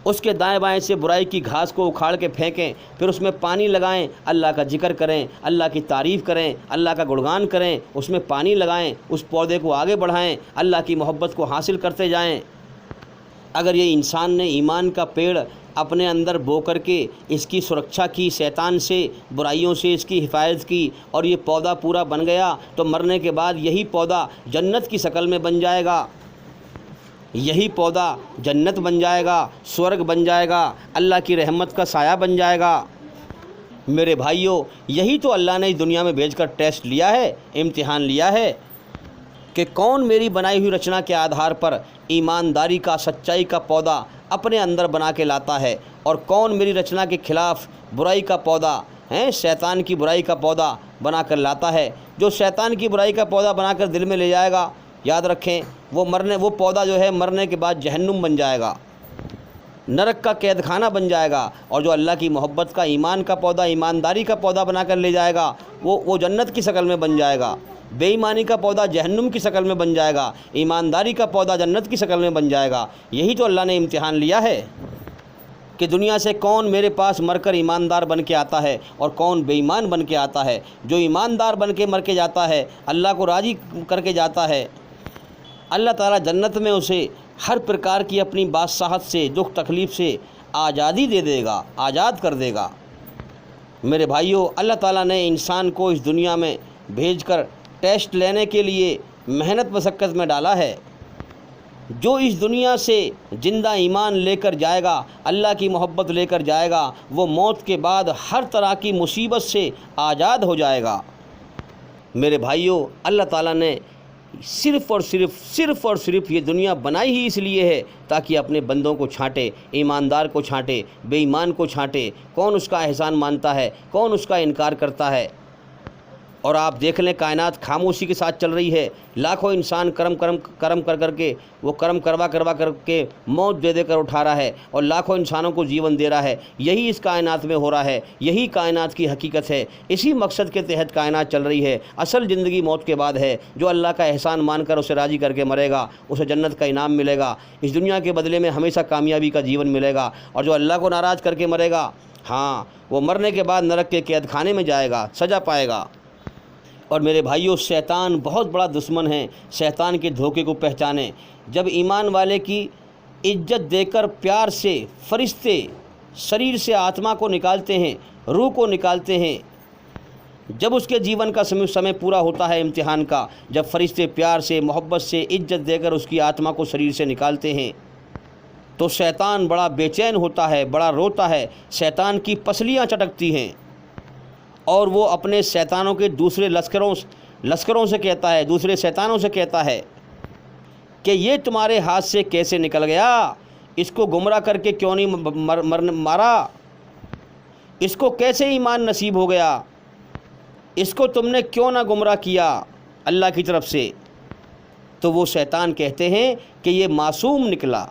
اس کے دائیں بائیں سے برائی کی گھاس کو اکھاڑ کے پھینکیں، پھر اس میں پانی لگائیں، اللہ کا ذکر کریں، اللہ کی تعریف کریں، اللہ کا گڑگان کریں، اس میں پانی لگائیں، اس پودے کو آگے بڑھائیں، اللہ کی محبت کو حاصل کرتے جائیں۔ اگر یہ انسان نے ایمان کا پیڑ اپنے اندر بو کر کے اس کی سرکشا کی، شیطان سے، برائیوں سے اس کی حفاظت کی اور یہ پودا پورا بن گیا، تو مرنے کے بعد یہی پودا جنت کی شکل میں بن جائے گا، یہی پودا جنت بن جائے گا، سورگ بن جائے گا، اللہ کی رحمت کا سایہ بن جائے گا۔ میرے بھائیوں، یہی تو اللہ نے اس دنیا میں بھیج کر ٹیسٹ لیا ہے، امتحان لیا ہے کہ کون میری بنائی ہوئی رچنا کے آدھار پر ایمانداری کا، سچائی کا پودا اپنے اندر بنا کے لاتا ہے، اور کون میری رچنا کے خلاف برائی کا پودا، شیطان کی برائی کا پودا بنا کر لاتا ہے۔ جو شیطان کی برائی کا پودا بنا کر دل میں لے جائے گا، یاد رکھیں وہ پودا جو ہے مرنے کے بعد جہنم بن جائے گا، نرک کا قید خانہ بن جائے گا۔ اور جو اللہ کی محبت کا، ایمان کا پودا، ایمانداری کا پودا بنا کر لے جائے گا، وہ جنت کی شکل میں بن جائے گا۔ بے ایمانی کا پودا جہنم کی شکل میں بن جائے گا، ایمانداری کا پودا جنت کی شکل میں بن جائے گا۔ یہی تو اللہ نے امتحان لیا ہے کہ دنیا سے کون میرے پاس مر کر ایماندار بن کے آتا ہے اور کون بے ایمان بن کے آتا ہے۔ جو ایماندار بن کے مر کے جاتا ہے، اللہ کو راضی کر کے جاتا ہے، اللہ تعالیٰ جنت میں اسے ہر پرکار کی اپنی بادشاہت سے، دکھ تکلیف سے آزادی دے دے گا، آزاد کر دے گا۔ میرے بھائیوں، اللہ تعالیٰ نے انسان کو اس دنیا میں بھیج کر ٹیسٹ لینے کے لیے محنت مشقت میں ڈالا ہے۔ جو اس دنیا سے زندہ ایمان لے کر جائے گا، اللہ کی محبت لے کر جائے گا، وہ موت کے بعد ہر طرح کی مصیبت سے آزاد ہو جائے گا۔ میرے بھائیوں، اللہ تعالیٰ نے صرف اور صرف یہ دنیا بنائی ہی اس لیے ہے تاکہ اپنے بندوں کو چھانٹے، ایماندار کو چھانٹے، بے ایمان کو چھانٹے، کون اس کا احسان مانتا ہے، کون اس کا انکار کرتا ہے۔ اور آپ دیکھ لیں کائنات خاموشی کے ساتھ چل رہی ہے، لاکھوں انسان کرم کر کے وہ کرم کروا کر کے موت دے کر اٹھا رہا ہے اور لاکھوں انسانوں کو جیون دے رہا ہے۔ یہی اس کائنات میں ہو رہا ہے، یہی کائنات کی حقیقت ہے، اسی مقصد کے تحت کائنات چل رہی ہے۔ اصل زندگی موت کے بعد ہے، جو اللہ کا احسان مان کر اسے راضی کر کے مرے گا اسے جنت کا انعام ملے گا، اس دنیا کے بدلے میں ہمیشہ کامیابی کا جیون ملے گا، اور جو اللہ کو ناراض کر کے مرے گا ہاں وہ مرنے کے بعد نرک کے قید خانے میں جائے گا، سزا پائے گا۔ اور میرے بھائیوں، شیطان بہت بڑا دشمن ہے، شیطان کے دھوکے کو پہچانیں۔ جب ایمان والے کی عزت دے کر پیار سے فرشتے شریر سے آتما کو نکالتے ہیں، روح کو نکالتے ہیں، جب اس کے جیون کا سمے پورا ہوتا ہے امتحان کا، جب فرشتے پیار سے محبت سے عزت دے کر اس کی آتما کو شریر سے نکالتے ہیں تو شیطان بڑا بے چین ہوتا ہے، بڑا روتا ہے، شیطان کی پسلیاں چٹکتی ہیں، اور وہ اپنے شیطانوں کے دوسرے لشکروں سے کہتا ہے، دوسرے شیطانوں سے کہتا ہے کہ یہ تمہارے ہاتھ سے کیسے نکل گیا، اس کو گمراہ کر کے کیوں نہیں مارا، اس کو کیسے ایمان نصیب ہو گیا، اس کو تم نے کیوں نہ گمراہ کیا اللہ کی طرف سے۔ تو وہ شیطان کہتے ہیں کہ یہ معصوم نکلا۔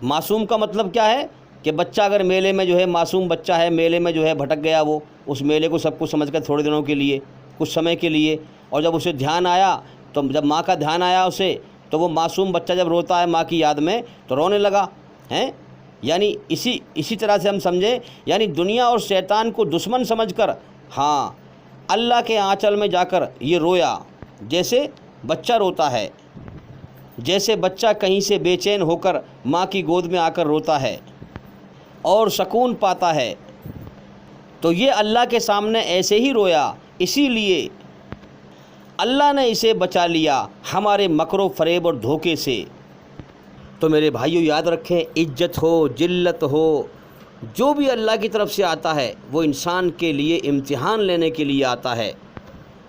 معصوم کا مطلب کیا ہے کہ بچہ اگر میلے میں جو ہے، معصوم بچہ ہے، میلے میں جو ہے بھٹک گیا، وہ اس میلے کو سب کچھ سمجھ کر تھوڑے دنوں کے لیے، کچھ سمے کے لیے، اور جب اسے دھیان آیا، تو جب ماں کا دھیان آیا اسے، تو وہ معصوم بچہ جب روتا ہے ماں کی یاد میں تو رونے لگا ہیں۔ یعنی اسی طرح سے ہم سمجھیں، یعنی دنیا اور شیطان کو دشمن سمجھ کر ہاں اللہ کے آنچل میں جا کر یہ رویا، جیسے بچہ روتا ہے، جیسے بچہ کہیں سے بے چین ہو کر ماں کی گود میں آ کر روتا ہے اور سکون پاتا ہے، تو یہ اللہ کے سامنے ایسے ہی رویا، اسی لیے اللہ نے اسے بچا لیا ہمارے مکر و فریب اور دھوکے سے۔ تو میرے بھائیو یاد رکھیں، عزت ہو، ذلت ہو، جو بھی اللہ کی طرف سے آتا ہے وہ انسان کے لیے امتحان لینے کے لیے آتا ہے۔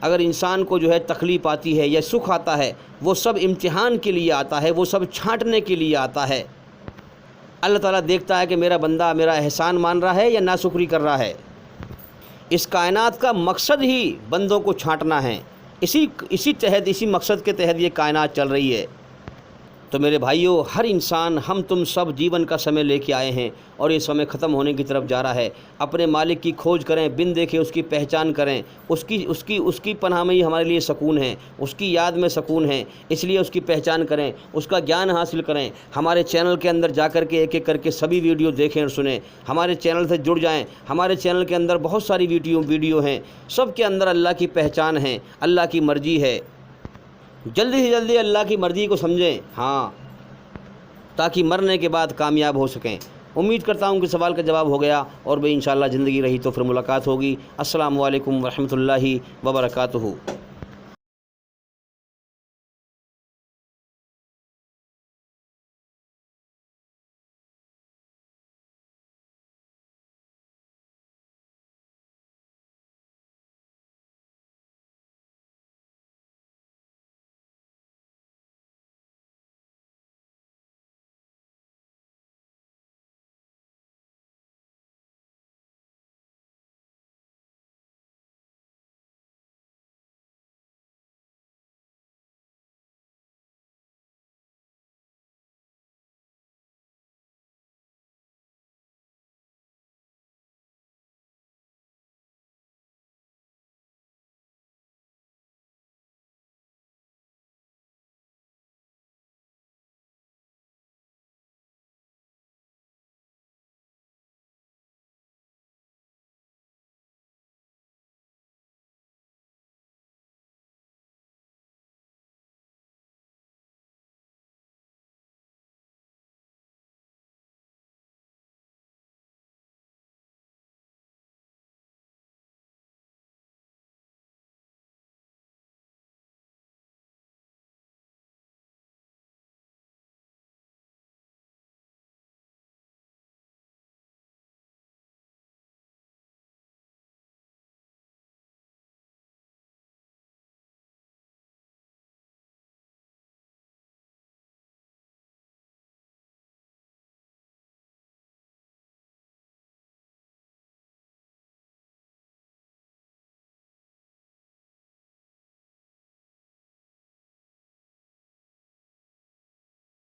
اگر انسان کو جو ہے تکلیف آتی ہے یا سکھ آتا ہے، وہ سب امتحان کے لیے آتا ہے، وہ سب چھانٹنے کے لیے آتا ہے۔ اللہ تعالیٰ دیکھتا ہے کہ میرا بندہ میرا احسان مان رہا ہے یا ناشکری کر رہا ہے۔ اس کائنات کا مقصد ہی بندوں کو چھانٹنا ہے، اسی مقصد کے تحت یہ کائنات چل رہی ہے۔ تو میرے بھائیوں، ہر انسان، ہم تم سب جیون کا سمے لے کے آئے ہیں اور یہ سمے ختم ہونے کی طرف جا رہا ہے۔ اپنے مالک کی کھوج کریں، بن دیکھے اس کی پہچان کریں، اس کی پناہ میں ہی ہمارے لیے سکون ہے، اس کی یاد میں سکون ہے، اس لیے اس کی پہچان کریں، اس کا گیان حاصل کریں۔ ہمارے چینل کے اندر جا کر کے ایک کر کے سبھی ویڈیو دیکھیں اور سنیں، ہمارے چینل سے جڑ جائیں۔ ہمارے چینل کے اندر بہت ساری ویڈیو ہیں، سب کے اندر اللہ کی پہچان ہے، اللہ کی مرضی ہے۔ جلدی سے جلدی اللہ کی مرضی کو سمجھیں، ہاں، تاکہ مرنے کے بعد کامیاب ہو سکیں۔ امید کرتا ہوں کہ سوال کا جواب ہو گیا، اور بھی انشاءاللہ زندگی رہی تو پھر ملاقات ہوگی۔ السلام علیکم ورحمۃ اللہ وبرکاتہ۔